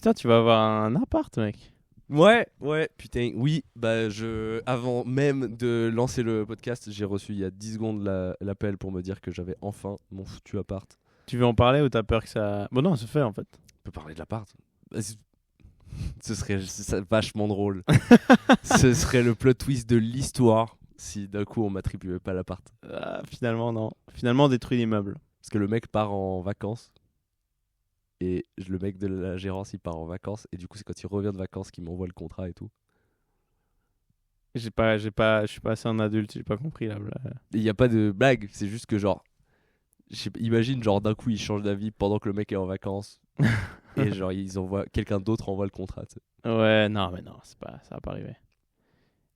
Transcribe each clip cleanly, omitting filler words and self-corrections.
Putain, tu vas avoir un appart, mec. Ouais, putain, oui, avant même de lancer le podcast, j'ai reçu il y a 10 secondes l'appel pour me dire que j'avais enfin mon foutu appart. Tu veux en parler ou t'as peur que ça... Bon non, ça se fait en fait. On peut parler de l'appart. Ce serait vachement drôle. Ce serait le plot twist de l'histoire si d'un coup on m'attribuait pas l'appart. Ah, finalement, non. Finalement, on détruit l'immeuble. Parce que le mec part en vacances. Et le mec de la gérance, il part en vacances. Et du coup, c'est quand il revient de vacances qu'il m'envoie le contrat et tout. Je suis pas assez un adulte, j'ai pas compris là. Il n'y a pas de blague. C'est juste que genre... imagine genre d'un coup, il change d'avis pendant que le mec est en vacances. Et genre, quelqu'un d'autre envoie le contrat. T'sais. Ouais, non, mais non, ça va pas arriver.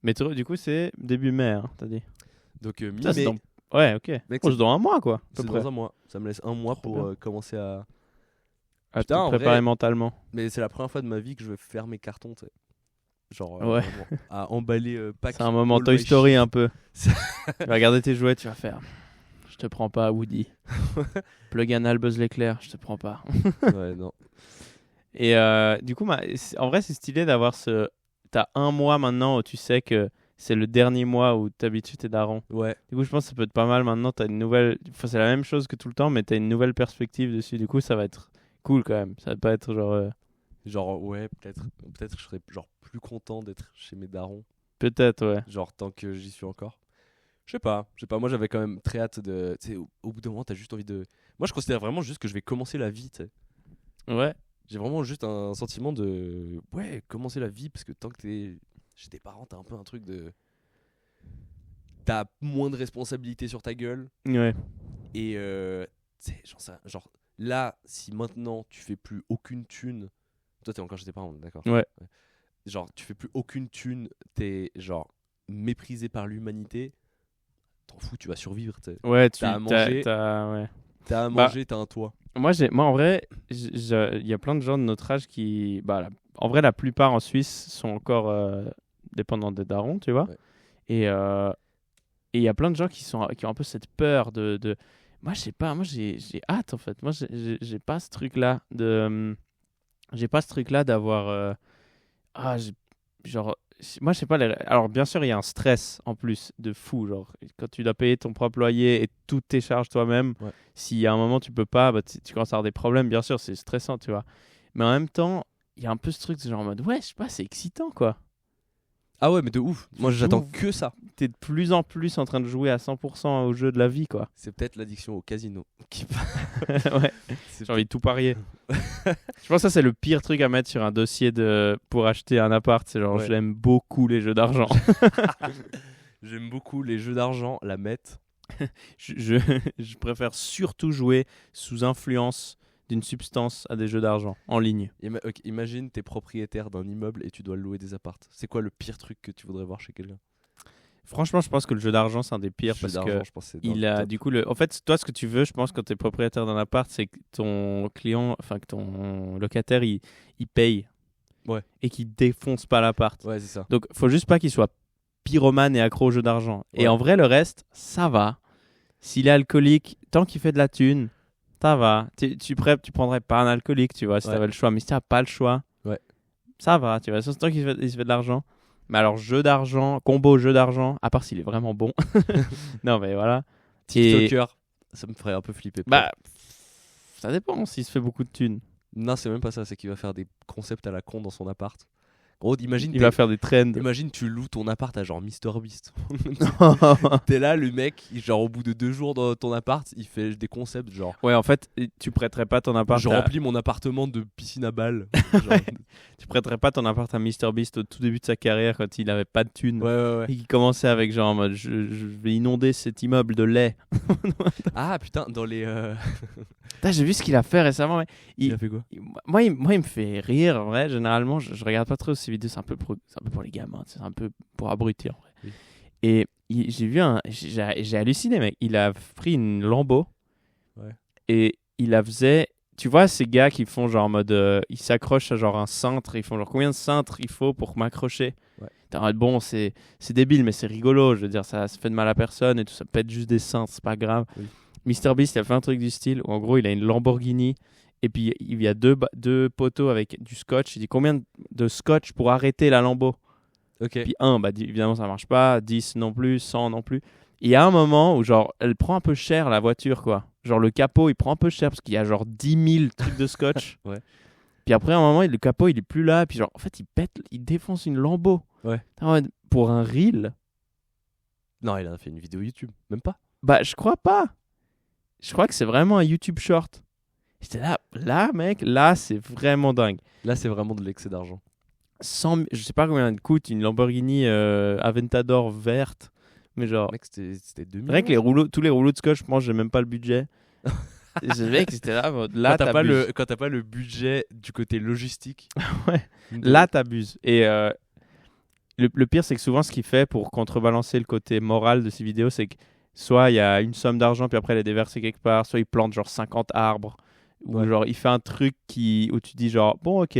Mais du coup, c'est début mai, hein, t'as dit. Donc, Ça, c'est mi-mai. Ouais, ok. Mec, C'est dans un mois, quoi. À peu C'est près. dans un mois. Ça me laisse un mois Trop pour bien. commencer à... À te Putain, en préparer vrai, mentalement. mais c'est la première fois de ma vie que je vais faire mes cartons, tu sais. Genre, Ouais. vraiment, à emballer pack. C'est un moment all Toy my Story shit. un peu. Tu vas regarder tes jouets, tu vas faire. Je te prends pas, Woody. Plug Anal, Buzz l'éclair, je te prends pas. Ouais, non. Et du coup, en vrai, c'est stylé d'avoir ce. T'as un mois maintenant où tu sais que c'est le dernier mois où t'habites chez tes darons. Ouais. Du coup, je pense que ça peut être pas mal maintenant. T'as une nouvelle. Enfin, c'est la même chose que tout le temps, mais t'as une nouvelle perspective dessus. Du coup, ça va être cool quand même. Ça va pas être genre. Genre, ouais, peut-être je serais genre plus content d'être chez mes darons. Peut-être, ouais. Genre, tant que j'y suis encore. Je sais pas. Moi, j'avais quand même très hâte de. Tu sais, au bout d'un moment, t'as juste envie de. Moi, je considère vraiment juste que je vais commencer la vie, tu sais. Ouais. J'ai vraiment juste un sentiment de. Ouais, commencer la vie, parce que tant que t'es chez tes parents, t'as un peu un truc de. T'as moins de responsabilités sur ta gueule. Ouais. Et tu sais, genre là, si maintenant tu fais plus aucune thune, toi t'es encore chez tes parents, d'accord? Ouais. Genre tu fais plus aucune thune, t'es genre méprisé par l'humanité, t'en fous, tu vas survivre, tu sais. Ouais, T'as à manger, ouais. t'as à Bah, manger, t'as un toit. Moi, en vrai, il y a plein de gens de notre âge qui. En vrai, la plupart en Suisse sont encore dépendants des darons, tu vois. Ouais. Et il y a plein de gens qui ont un peu cette peur de... Moi, je sais pas, moi, j'ai hâte, en fait. Moi, j'ai pas ce truc-là de... J'ai pas ce truc-là d'avoir... Genre... Moi, je sais pas... Alors, bien sûr, il y a un stress en plus de fou. Genre, quand tu dois payer ton propre loyer et toutes tes charges toi-même, Ouais. s'il y a un moment tu peux pas, bah, tu commences à avoir des problèmes. Bien sûr, c'est stressant, tu vois. Mais en même temps, il y a un peu ce truc, genre en mode, ouais, je sais pas, c'est excitant, quoi. Ah ouais, mais de ouf. Moi Tu j'attends joues- que ça. T'es de plus en plus en train de jouer à 100% au jeu de la vie, quoi. C'est peut-être l'addiction au casino qui Ouais, j'ai envie de tout parier. Je pense que ça, c'est le pire truc à mettre sur un dossier pour acheter un appart. C'est genre, Ouais. j'aime beaucoup les jeux d'argent. J'aime beaucoup les jeux d'argent, la mette. Je préfère surtout jouer sous influence d'une substance à des jeux d'argent en ligne. Ok, imagine t'es propriétaire d'un immeuble et tu dois louer des apparts. C'est quoi le pire truc que tu voudrais voir chez quelqu'un? Franchement, je pense que le jeu d'argent, c'est un des pires Jeu parce d'argent, que je pense que c'est dans il le a top. du coup en fait, toi, ce que tu veux, je pense, quand tu es propriétaire d'un appart, c'est que ton client, enfin que ton locataire, il paye. Ouais. Et qu'il défonce pas l'appart. Ouais, c'est ça. Donc, faut juste pas qu'il soit pyromane et accro au jeu d'argent. Ouais. Et en vrai, le reste, ça va. S'il est alcoolique, tant qu'il fait de la thune, ça va. Tu prendrais pas un alcoolique, tu vois, si Ouais. t'avais le choix. Mais si t'as pas le choix, Ouais. ça va, tu vois. Sauf tant qu'il il se fait de l'argent. Mais alors, jeu d'argent, combo jeu d'argent, à part s'il est vraiment bon. Non, mais voilà. Et TikToker, ça me ferait un peu flipper. bah, ça dépend s'il se fait beaucoup de thunes. Non, c'est même pas ça, c'est qu'il va faire des concepts à la con dans son appart. Gros, imagine, Il va faire des trends. imagine tu loues ton appart à genre MrBeast. T'es là, le mec, genre au bout de 2 jours dans ton appart, il fait des concepts genre Ouais, en fait, tu prêterais pas ton appart je remplis mon appartement de piscine à balles. Genre, Tu prêterais pas ton appart à MrBeast au tout début de sa carrière quand il avait pas de thunes. ouais. Et qui commençait avec genre en mode je vais inonder cet immeuble de lait. Ah putain, dans les. Putain, j'ai vu ce qu'il a fait récemment. Mais Il a fait quoi? moi, il me fait rire. En vrai, généralement, je regarde pas trop ces vidéos. C'est un peu pour les gamins. C'est un peu pour abrutir. En vrai. Oui. Et j'ai vu j'ai halluciné, mec. Il a pris une Lambo. Ouais. Et il la faisait. Tu vois ces gars qui font genre en mode ils s'accrochent à genre un cintre, ils font genre combien de cintres il faut pour m'accrocher. Ouais. T'es en mode, bon, c'est débile mais c'est rigolo, je veux dire ça fait de mal à personne et tout, ça peut être juste des cintres, c'est pas grave. Oui. MrBeast il a fait un truc du style où en gros il a une Lamborghini Et puis, il y a deux poteaux avec du scotch. Il dit combien de scotch pour arrêter la lambeau? Ok. Puis 1, bah, évidemment, ça marche pas. 10 non plus. 100 non plus. Il y a un moment où, genre, elle prend un peu cher, la voiture, quoi. Genre, le capot, il prend un peu cher parce qu'il y a genre 10 000 trucs de scotch. Ouais. Puis après, à un moment, le capot, il est plus là. Puis genre, en fait, il défonce une lambeau. Ouais. En mode, pour un reel, Non, il a fait une vidéo YouTube, même pas. bah, je crois pas. Je crois que c'est vraiment un YouTube short. J'étais là, mec, là, c'est vraiment dingue. Là, c'est vraiment de l'excès d'argent. Je sais pas combien elle coûte, une Lamborghini Aventador verte. Mais genre, Mec, c'était 2000. rien que tous les rouleaux de scotch, je pense, j'ai même pas le budget. Je mec, c'était là, Quand t'as t'abuses. pas le budget du côté logistique. Ouais. Là, t'abuses. Et le pire, c'est que souvent, ce qu'il fait pour contrebalancer le côté moral de ces vidéos, c'est que soit il y a une somme d'argent, puis après, elle est déversée quelque part, soit il plante genre 50 arbres, ou Ouais. genre il fait un truc où tu dis genre, bon, ok,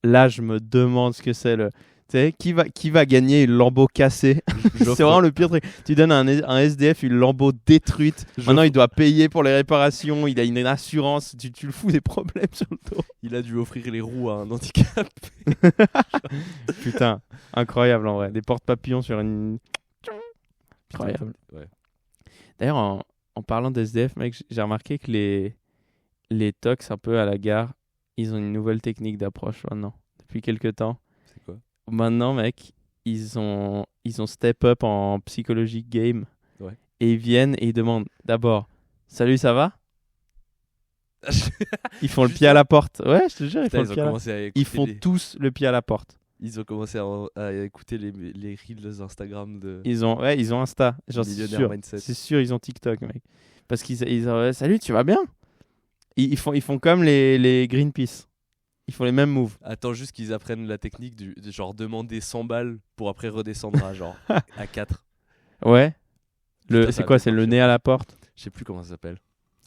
là, je me demande ce que c'est le. Tu sais, qui va gagner une lambeau cassée? C'est vraiment le pire truc. Tu donnes à un SDF une lambeau détruite. Maintenant, il doit payer pour les réparations. Il a une assurance. Tu le fous des problèmes sur le dos. Il a dû offrir les roues à un handicap. Putain, incroyable en vrai. Des porte-papillons sur une. Incroyable. Ouais. D'ailleurs, en parlant d'SDF, mec, j'ai remarqué que les tox un peu à la gare, ils ont une nouvelle technique d'approche maintenant. Depuis quelques temps. C'est quoi? Maintenant, mec, ils ont step up en psychologique game. Ouais. Et ils viennent et ils demandent d'abord salut, ça va? Ils font le pied à la porte. Ouais, je te jure, Putain, ils font le pied à la porte. Ils font tous le pied à la porte. Ils ont commencé à écouter les reels Instagram de Ils ont Insta. Genre, c'est Millionnaire sûr. Mindset. C'est sûr, ils ont TikTok, mec. Parce qu'ils ont salut, tu vas bien? Ils font comme les Greenpeace. Ils font les mêmes moves. Attends juste qu'ils apprennent la technique de genre demander 100 balles pour après redescendre à genre à 4. Ouais. Putain, ça C'est a quoi? bien C'est le marché. nez à la porte? Je sais plus comment ça s'appelle.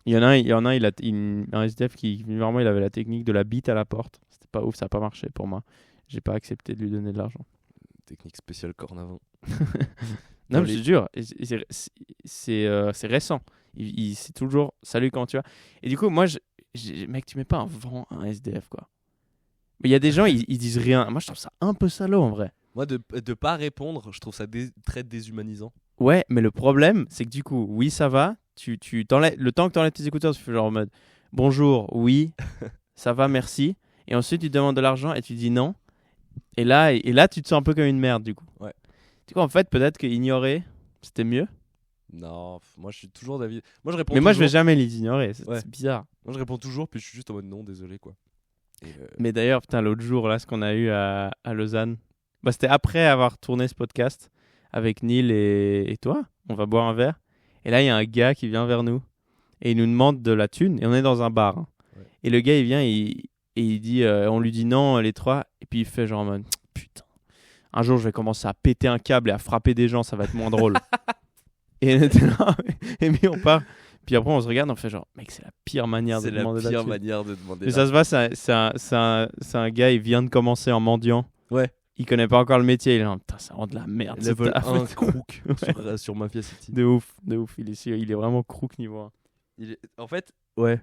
Il y en a un SDF qui, normalement, il avait la technique de la bite à la porte. C'était pas ouf, ça n'a pas marché pour moi. J'ai pas accepté de lui donner de l'argent. Technique spéciale cornavant. Non, Dans mais je te jure, c'est récent. C'est toujours salut, comment tu vas? Et du coup, moi, mec, tu mets pas un SDF, quoi. Mais il y a des gens, ils disent rien. Moi, je trouve ça un peu salaud, en vrai. Moi, de pas répondre, je trouve ça très déshumanisant. Ouais, mais le problème, c'est que du coup, oui, ça va. Tu t'enlèves, le temps que tu enlèves tes écouteurs, tu fais genre en mode bonjour, oui, ça va, merci. Et ensuite, tu demandes de l'argent et tu dis non. Et là, tu te sens un peu comme une merde, du coup. Ouais. Du coup, en fait, peut-être que ignorer, c'était mieux. Non, moi je suis toujours d'avis. Moi je réponds Mais moi, je vais toujours. jamais les ignorer. Ouais. C'est bizarre. Moi je réponds toujours, puis je suis juste en mode non, désolé quoi. Et Mais d'ailleurs, putain, l'autre jour, là, ce qu'on a eu à Lausanne, bah, c'était après avoir tourné ce podcast avec Neil et toi. On va boire un verre. Et là, il y a un gars qui vient vers nous et il nous demande de la thune. Et on est dans un bar. Hein. Ouais. Et le gars, il vient et il dit, on lui dit non, les trois. Et puis il fait genre en mode, putain, un jour, je vais commencer à péter un câble et à frapper des gens, ça va être moins drôle. Et on était là, et puis on part. Puis après, on se regarde, on fait genre, mec, c'est la pire manière de c'est la demander de la pire thune. manière de demander. Mais ça se voit, c'est un gars, il vient de commencer en mendiant. Ouais. Il connaît pas encore le métier. Il est là, putain, ça rend de la merde. ce Level taf. 1 crook Ouais. sur Mafia City. De ouf. Il est vraiment crook niveau 1. En fait, ouais.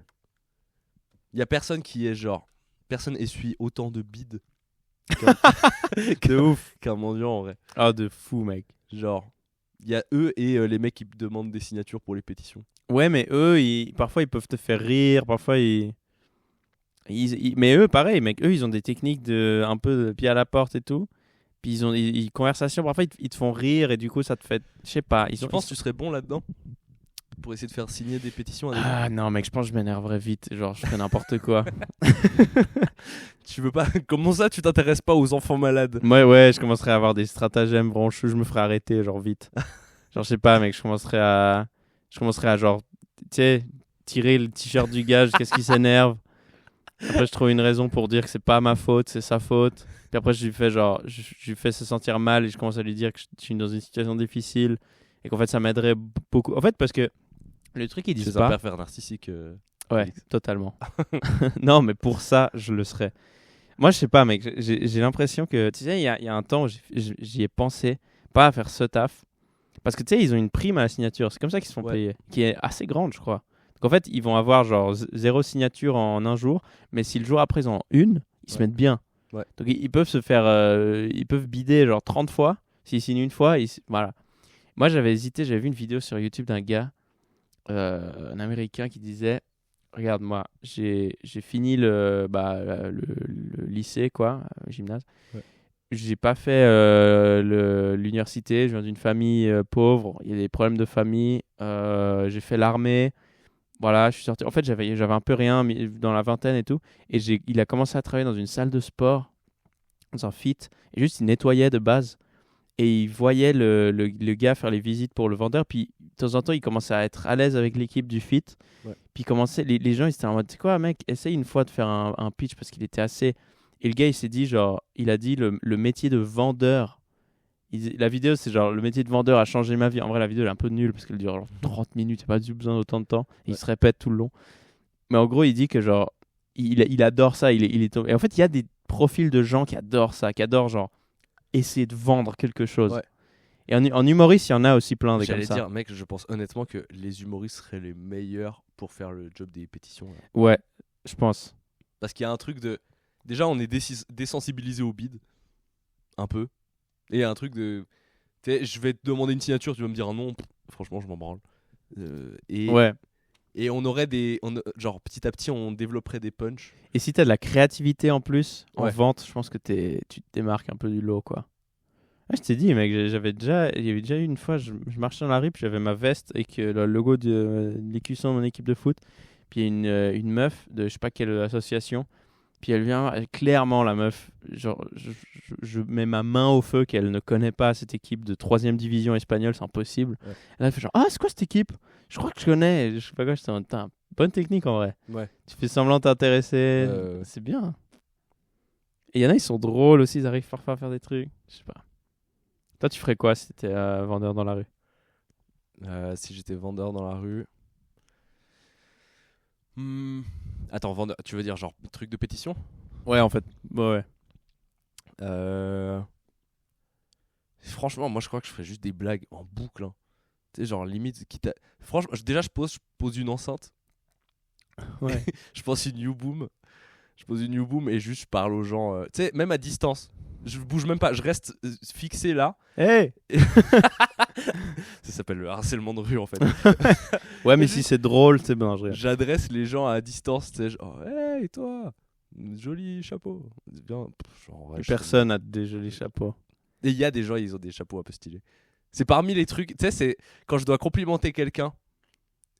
Il y a personne qui est genre. Personne essuie autant de bides De ouf. qu'un mendiant en vrai. Ah, de fou, mec. Genre, il y a eux et les mecs qui demandent des signatures pour les pétitions. Ouais, mais eux, parfois, ils peuvent te faire rire. Parfois, mais eux, pareil, mec. Eux, ils ont des techniques un peu de pied à la porte et tout. Puis ils ont des conversations. Parfois, ils te font rire et du coup, ça te fait. Je sais pas. Je pense que tu serais bon là-dedans pour essayer de faire signer des pétitions à des gens. Ah non, mec, je pense que je m'énerverais vite. Genre, je fais n'importe quoi. Tu veux pas. Comment ça, tu t'intéresses pas aux enfants malades? Ouais, je commencerais à avoir des stratagèmes vraiment chauds. Je me ferais arrêter, genre, vite. Genre, je sais pas, mec, je commencerais à genre, tu sais, tirer le t-shirt du gars jusqu'à ce qu'il s'énerve. Après, je trouve une raison pour dire que c'est pas ma faute, c'est sa faute. Puis après, je lui fais se sentir mal et je commence à lui dire que je suis dans une situation difficile et qu'en fait, ça m'aiderait beaucoup. En fait, parce que le truc, ils disent C'est pas. un pervers narcissique. Ouais, totalement. Non, mais pour ça, je le serais. Moi, je sais pas, mec. J'ai l'impression que, tu sais, il y a un temps où j'y ai pensé, pas à faire ce taf. Parce que, tu sais, ils ont une prime à la signature. C'est comme ça qu'ils se font Ouais. payer. Qui est assez grande, je crois. Donc, qu'en fait, ils vont avoir genre 0 signature en un jour, mais si le jour après ils en ont une, ils se Ouais. mettent bien. Ouais. Donc ils peuvent se faire, ils peuvent bider genre 30 fois. S'ils signent une fois, voilà. Moi j'avais hésité, j'avais vu une vidéo sur YouTube d'un gars, un Américain qui disait, regarde moi, j'ai fini le lycée quoi, gymnase. Ouais. J'ai pas fait l'université, je viens d'une famille pauvre, il y a des problèmes de famille, j'ai fait l'armée, voilà, je suis sorti. En fait, j'avais un peu rien dans la vingtaine et tout, et il a commencé à travailler dans une salle de sport, dans un fit, et juste il nettoyait de base, et il voyait le gars faire les visites pour le vendeur, puis de temps en temps, il commençait à être à l'aise avec l'équipe du fit, Ouais. puis les gens ils étaient en mode, tu sais quoi mec, essaye une fois de faire un pitch, parce qu'il était assez... Et le gars, il s'est dit, genre, il a dit le métier de vendeur. La vidéo, c'est genre, le métier de vendeur a changé ma vie. En vrai, la vidéo, elle est un peu nulle parce qu'elle dure genre 30 minutes. Il n'y a pas du besoin d'autant de temps. Et il se répète tout le long. Mais en gros, il dit que, genre, il adore ça. Et en fait, il y a des profils de gens qui adorent ça, qui adorent, genre, essayer de vendre quelque chose. Ouais. Et en humoriste, il y en a aussi plein des comme J'allais ça. dire, mec, je pense honnêtement que les humoristes seraient les meilleurs pour faire le job des pétitions. Là. Ouais, je pense. Parce qu'il y a un truc de. Déjà, on est désensibilisé au bide. Un peu. Et il y a un truc de. Tu sais, je vais te demander une signature, tu vas me dire un non. Franchement, je m'en branle. Ouais. Et on aurait des. Genre, petit à petit, on développerait des punchs. Et si tu as de la créativité en plus, en Ouais. vente, je pense que tu te démarques un peu du lot, quoi. Ah, je t'ai dit, mec, il y avait déjà eu une fois, je marchais dans la rue, puis j'avais ma veste avec le logo de l'écusson de mon équipe de foot. Puis il y a une meuf de je sais pas quelle association. Puis elle vient, clairement, la meuf, genre, je mets ma main au feu qu'elle ne connaît pas cette équipe de 3e division espagnole, c'est impossible. Ouais. Et là, elle fait genre, ah, c'est quoi cette équipe? Je crois que je connais. Je sais pas quoi, j'étais en mode, bonne technique en vrai. Ouais. Tu fais semblant de t'intéresser, c'est bien. Et il y en a, ils sont drôles aussi, ils arrivent parfois à faire des trucs. Je sais pas. Toi, tu ferais quoi si t'étais vendeur dans la rue? Si j'étais vendeur dans la rue. Attends, vendeur, tu veux dire genre truc de pétition? Ouais, en fait. Ouais. Franchement, moi je crois que je ferais juste des blagues en boucle. Hein. Tu sais, genre limite. Franchement, déjà je pose une enceinte. Ouais. Je pose une U-Boom. Je pose une U-Boom et juste je parle aux gens. Tu sais, même à distance. Je bouge même pas, je reste fixé là. Hey! Ça s'appelle le harcèlement de rue en fait. Ouais, mais si c'est drôle, c'est bien. J'adresse les gens à distance, tu sais, genre, hey toi, joli chapeau. Bien, genre, ouais, Personne a des jolis chapeaux. Et il y a des gens, ils ont des chapeaux un peu stylés. C'est parmi les trucs, tu sais, c'est quand je dois complimenter quelqu'un.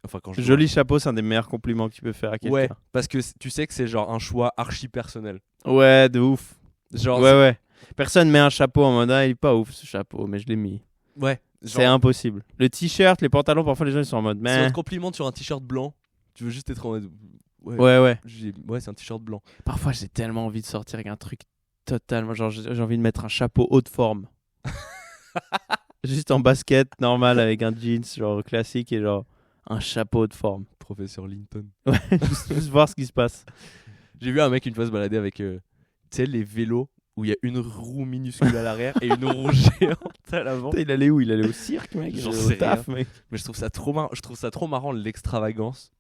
Enfin, quand je dois- Joli chapeau, c'est un des meilleurs compliments que tu peux faire à quelqu'un. Ouais, parce que tu sais que c'est genre un choix archi personnel. Ouais, de ouf. Genre, Ouais. Personne met un chapeau en mode, ah, il est pas ouf ce chapeau, mais je l'ai mis. Ouais. C'est impossible. Le t-shirt, les pantalons, parfois les gens ils sont en mode, Si on mais. te complimente sur un t-shirt blanc, tu veux juste être en mode. Ouais. Ouais. Ouais, c'est un t-shirt blanc. Parfois j'ai tellement envie de sortir avec un truc totalement. Genre, j'ai envie de mettre un chapeau haute forme. Juste en basket, normal, avec un jeans, genre classique, et genre un chapeau de forme. Professeur Linton. Ouais, juste voir ce qui se passe. J'ai vu un mec une fois se balader avec, tu sais, les vélos où il y a une roue minuscule à l'arrière et une roue géante à l'avant. Putain, il allait où? Il allait au cirque, mec? J'en Au sais taf, mec. Mais je trouve ça trop marrant l'extravagance.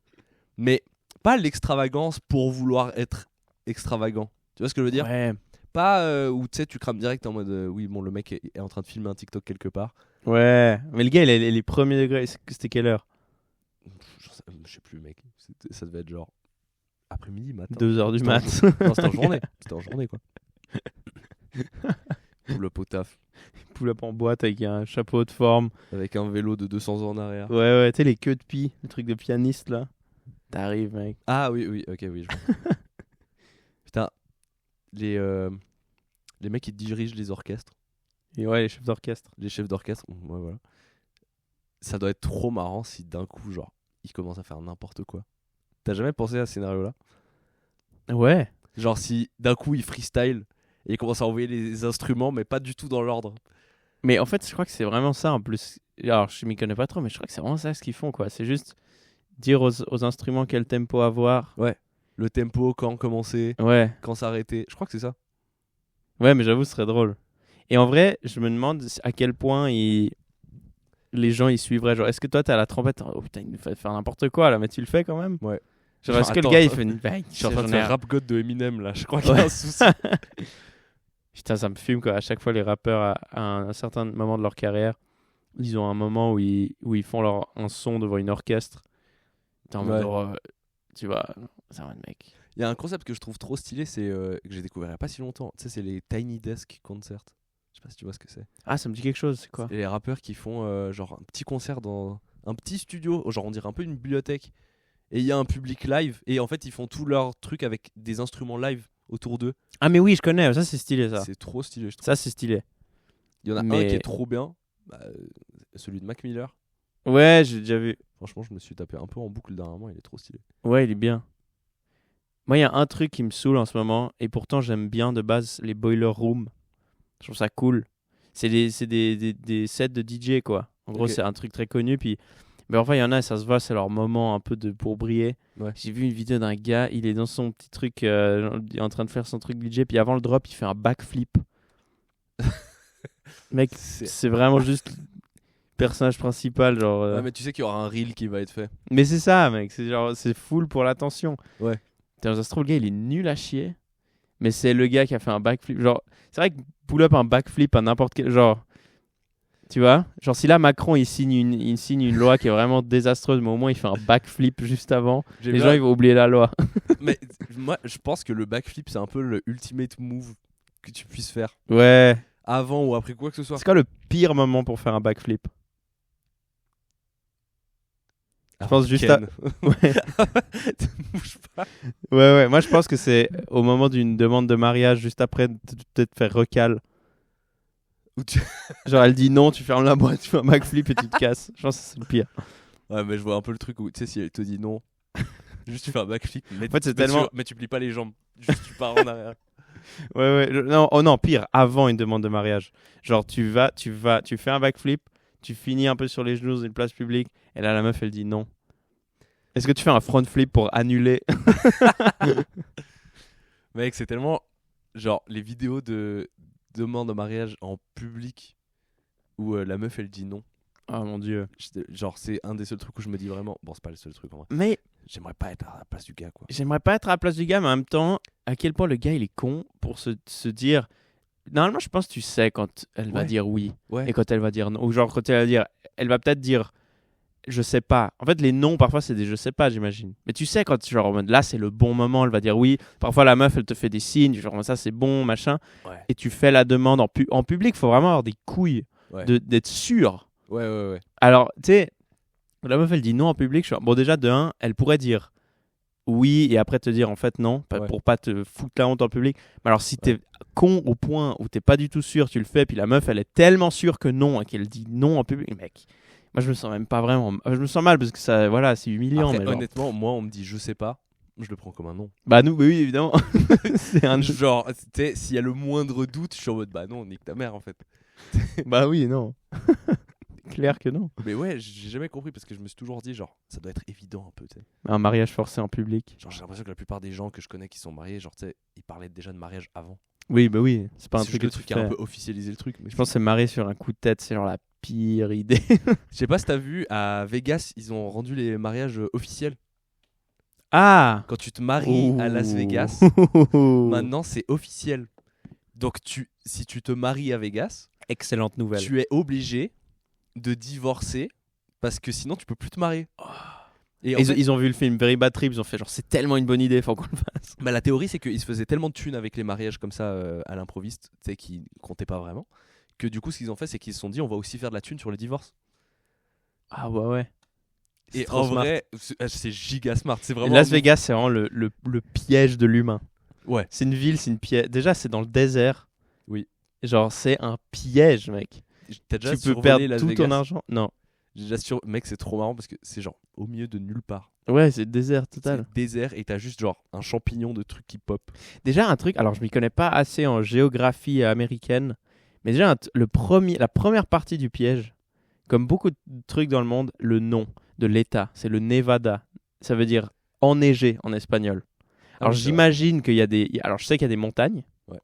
Mais pas l'extravagance pour vouloir être extravagant. Tu vois ce que je veux dire? Ouais. Pas où tu sais, tu crames direct en mode oui, bon, le mec est en train de filmer un TikTok quelque part. Ouais. Mais le gars, il a les premiers degrés. C'était quelle heure? Je sais plus, mec. Ça devait être genre après-midi, matin. 2h du mat. Non, c'était en journée. C'était en journée, quoi. Pour le pot taf. Pull-up en boîte avec un chapeau de forme. Avec un vélo de 200 ans en arrière. Ouais, tu sais, les queues de pie, le truc de pianiste là. T'arrives, mec. Ah oui, ok, oui, je vois. Putain, les mecs qui dirigent les orchestres, Et ouais, les chefs d'orchestre. les chefs d'orchestre, ouais, voilà. Ça doit être trop marrant si d'un coup, genre, ils commencent à faire n'importe quoi. T'as jamais pensé à ce scénario-là? Ouais. Genre si d'un coup ils freestyle et ils commencent à envoyer les instruments, mais pas du tout dans l'ordre. Mais en fait, je crois que c'est vraiment ça en plus. Alors, je m'y connais pas trop, mais je crois que c'est vraiment ça ce qu'ils font, quoi. C'est juste dire aux instruments quel tempo avoir. Ouais. Le tempo, quand commencer, Ouais. quand s'arrêter. Je crois que c'est ça. Ouais, mais j'avoue, ce serait drôle. Et en vrai, je me demande à quel point les gens ils suivraient. Genre, est-ce que toi t'as la trompette? Oh putain, il nous fait faire n'importe quoi là, mais tu le fais quand même? Ouais. Genre, est-ce que le attends, gars il fait une vague? Je suis en train de faire Rap God de Eminem là, je crois qu'il y a Ouais. un souci. Putain, ça me fume quoi. À chaque fois, les rappeurs, à un certain moment de leur carrière, ils ont un moment où ils font un son devant une orchestre. T'es en mode, Ouais. oh, tu vois, ça va, le mec. Il y a un concept que je trouve trop stylé, c'est que j'ai découvert il y a pas si longtemps. Tu sais, c'est les Tiny Desk Concerts. Je sais pas si tu vois ce que c'est. Ah, ça me dit quelque chose, c'est quoi? C'est les rappeurs qui font genre un petit concert dans un petit studio, genre on dirait un peu une bibliothèque. Et il y a un public live. Et en fait, ils font tout leur truc avec des instruments live autour d'eux. Ah, mais oui, je connais, ça c'est stylé ça. C'est trop stylé, je trouve. Ça c'est stylé. Il y en a un mais- qui est trop bien, celui de Mac Miller. Ouais, j'ai déjà vu. Franchement, je me suis tapé un peu en boucle dernièrement, il est trop stylé. Ouais, il est bien. Moi, il y a un truc qui me saoule en ce moment, et pourtant j'aime bien de base les Boiler Room. Je trouve ça cool. C'est des sets de DJ, quoi. En gros, Ok. c'est un truc très connu. Puis, mais enfin, il y en a, ça se voit, c'est leur moment un peu pour briller. Ouais. J'ai vu une vidéo d'un gars, il est dans son petit truc, il est en train de faire son truc DJ, puis avant le drop, il fait un backflip. Mec, C'est- c'est vraiment juste le personnage principal, genre. Ouais, mais tu sais qu'il y aura un reel qui va être fait. Mais c'est ça, mec. C'est genre, c'est full pour l'attention. Ouais. Putain, ça se trouve, le gars, il est nul à chier. Mais c'est le gars qui a fait un backflip. Genre, c'est vrai que pull up un backflip à n'importe quel. Genre, tu vois? Genre, si là, Macron, il signe une loi qui est vraiment désastreuse, mais au moins, il fait un backflip juste avant. Les gens, ils vont oublier la loi. Mais moi, je pense que le backflip, c'est un peu le ultimate move que tu puisses faire. Ouais. Avant ou après quoi que ce soit. C'est quoi le pire moment pour faire un backflip? Je pense juste à. Ken. Ouais. Te bouge pas. Ouais. Moi, je pense que c'est au moment d'une demande de mariage, juste après, peut-être faire recal. Ou tu- Genre, elle dit non, tu fermes la boîte, tu fais un backflip et tu te casses. Je pense que c'est le pire. Ouais, mais je vois un peu le truc où, tu sais, si elle te dit non, juste tu fais un backflip. Mais, En fait, c'est mais tellement- mais tu plies pas les jambes. Juste tu pars en arrière. Ouais. Non, oh non, pire, avant une demande de mariage. Genre, tu fais un backflip, tu finis un peu sur les genoux dans une place publique, et là, la meuf, elle dit non. Est-ce que tu fais un front flip pour annuler? Mec, c'est tellement. Genre, les vidéos de demande de mariage en public où la meuf elle dit non. Oh mon dieu. Genre, c'est un des seuls trucs où je me dis vraiment. Bon, c'est pas le seul truc en vrai. Mais J'aimerais pas être à la place du gars, quoi. j'aimerais pas être à la place du gars, mais en même temps, à quel point le gars, il est con pour se dire. Normalement, je pense que tu sais quand elle va Ouais. dire oui Ouais. et quand elle va dire non. Ou genre, quand elle va dire. Elle va peut-être dire je sais pas. En fait, les noms, parfois, c'est des je sais pas, j'imagine. Mais tu sais, quand genre, en mode, là, c'est le bon moment, elle va dire oui. Parfois, la meuf, elle te fait des signes, genre, ça, c'est bon, machin. Ouais. Et tu fais la demande en public. Il faut vraiment avoir des couilles Ouais. d'être sûr. Ouais. Alors, tu sais, la meuf, elle dit non en public. Bon, déjà, de un, elle pourrait dire oui et après te dire en fait non, Ouais. pour pas te foutre la honte en public. Mais alors, si t'es con au point où t'es pas du tout sûr, tu le fais, puis la meuf, elle est tellement sûre que non et qu'elle dit non en public, mec. Moi, je me sens même pas vraiment. Je me sens mal parce que ça, voilà, c'est humiliant. Après, mais genre- honnêtement, moi, on me dit je sais pas. Je le prends comme un non. Bah, nous, bah oui, évidemment. c'est un. Genre, tu sais, s'il y a le moindre doute, je suis en mode bah non, nique ta mère en fait. Bah oui, non. Clair que non. Mais ouais, j'ai jamais compris parce que je me suis toujours dit, genre, ça doit être évident un peu, tu sais. Un mariage forcé en public. Genre, j'ai l'impression que la plupart des gens que je connais qui sont mariés, genre, tu sais, ils parlaient déjà de mariage avant. Oui, bah oui. C'est pas un C'est truc juste que le tu truc qui a un fais. peu officialisé le truc. Mais Je pense que se marier sur un coup de tête, c'est genre la pire idée. je sais pas si t'as vu, à Vegas, ils ont rendu les mariages officiels. Ah. Quand tu te maries à Las Vegas, maintenant c'est officiel. Donc, si tu te maries à Vegas, Excellente nouvelle. tu es obligé de divorcer parce que sinon tu peux plus te marier. Et en Ils, fait, ils ont vu le film Very Bad Trip, ils ont fait genre c'est tellement une bonne idée, faut qu'on le fasse. bah, la théorie c'est qu'ils se faisaient tellement de thunes avec les mariages comme ça à l'improviste, tu sais, qui comptaient pas vraiment, que du coup ce qu'ils ont fait c'est qu'ils se sont dit on va aussi faire de la thune sur les divorces. Ah ouais. C'est Et trop en smart. vrai, c'est giga smart. C'est Et vraiment. Las Vegas, c'est vraiment le piège de l'humain. Ouais. C'est une ville, c'est une piège. Déjà, c'est dans le désert. Oui. Genre, c'est un piège, mec. T'as déjà Tu peux survolé perdre Las tout Vegas? ton argent. Non. J'ai déjà Mec, c'est trop marrant parce que c'est genre au milieu de nulle part. Ouais, c'est le désert C'est total. le désert et t'as juste genre un champignon de trucs qui pop. Déjà, un truc, alors je m'y connais pas assez en géographie américaine, mais déjà, la première partie du piège, comme beaucoup de trucs dans le monde, le nom de l'État, c'est le Nevada. Ça veut dire enneigé en espagnol. Alors oui, c'est j'imagine qu'il y a Alors je sais qu'il y a des montagnes. Ouais.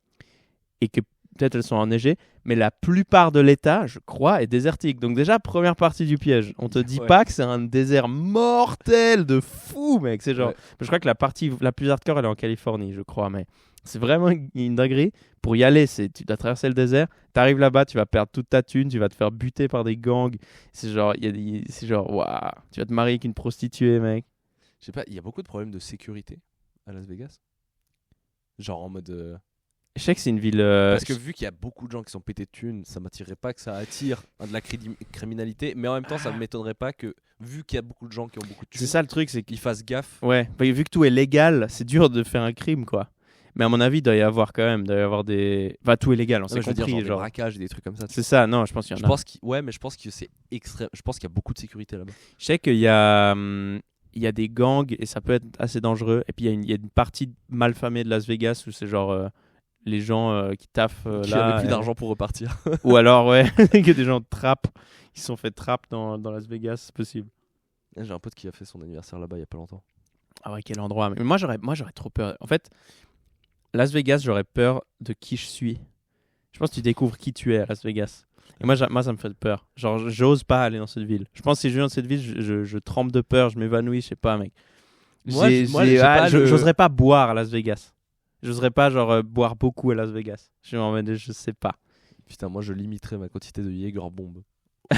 Et que peut-être elles sont enneigées, mais la plupart de l'État, je crois, est désertique. Donc déjà, première partie du piège. On te dit Ouais. pas que c'est un désert mortel de fou, mec. C'est genre, Ouais. je crois que la partie la plus hardcore, elle est en Californie, je crois, mais c'est vraiment une dinguerie. Pour y aller, tu dois traverser le désert, t'arrives là-bas, tu vas perdre toute ta thune, tu vas te faire buter par des gangs. C'est genre, c'est genre, waouh, tu vas te marier avec une prostituée, mec. Je sais pas, il y a beaucoup de problèmes de sécurité à Las Vegas. Genre en mode. Je sais que c'est une ville. Parce que vu qu'il y a beaucoup de gens qui sont pétés de thunes, ça m'attirerait pas que ça attire de la criminalité. Mais en même temps, ça ne m'étonnerait pas que, vu qu'il y a beaucoup de gens qui ont beaucoup de thunes, c'est ça le truc, c'est que qu'ils fassent gaffe. ouais, bah, vu que tout est légal, c'est dur de faire un crime, quoi. Mais à mon avis, il doit y avoir quand même, des. Enfin, tout est légal, on Non, s'est mais je veux dire, compris, genre des genre. braquages et des trucs comme ça. C'est ça, non, je pense qu'il y Je en a. pense ouais, mais je pense que c'est extrême. Je pense qu'il y a beaucoup de sécurité là-bas. Je sais qu'il y a des gangs et ça peut être assez dangereux. Et puis il y a une partie malfamée de Las Vegas où c'est genre les gens qui taffent Qui là. avait plus d'argent pour repartir. Ou alors, ouais, que des gens trappent. Ils se sont fait trappe dans Las Vegas, c'est possible. J'ai un pote qui a fait son anniversaire là-bas il y a pas longtemps. Ah ouais, quel endroit. Mais moi, j'aurais trop peur. En fait, Las Vegas, j'aurais peur de qui je suis. Je pense que tu découvres qui tu es à Las Vegas. Et moi, ça me fait peur. Genre, j'ose pas aller dans cette ville. Je pense que si je viens dans cette ville, je tremble de peur, je m'évanouis, je sais pas, mec. J'oserais pas boire à Las Vegas. J'oserais pas, genre, boire beaucoup à Las Vegas. Je sais pas. Putain, moi je limiterais ma quantité de Jaeger bomb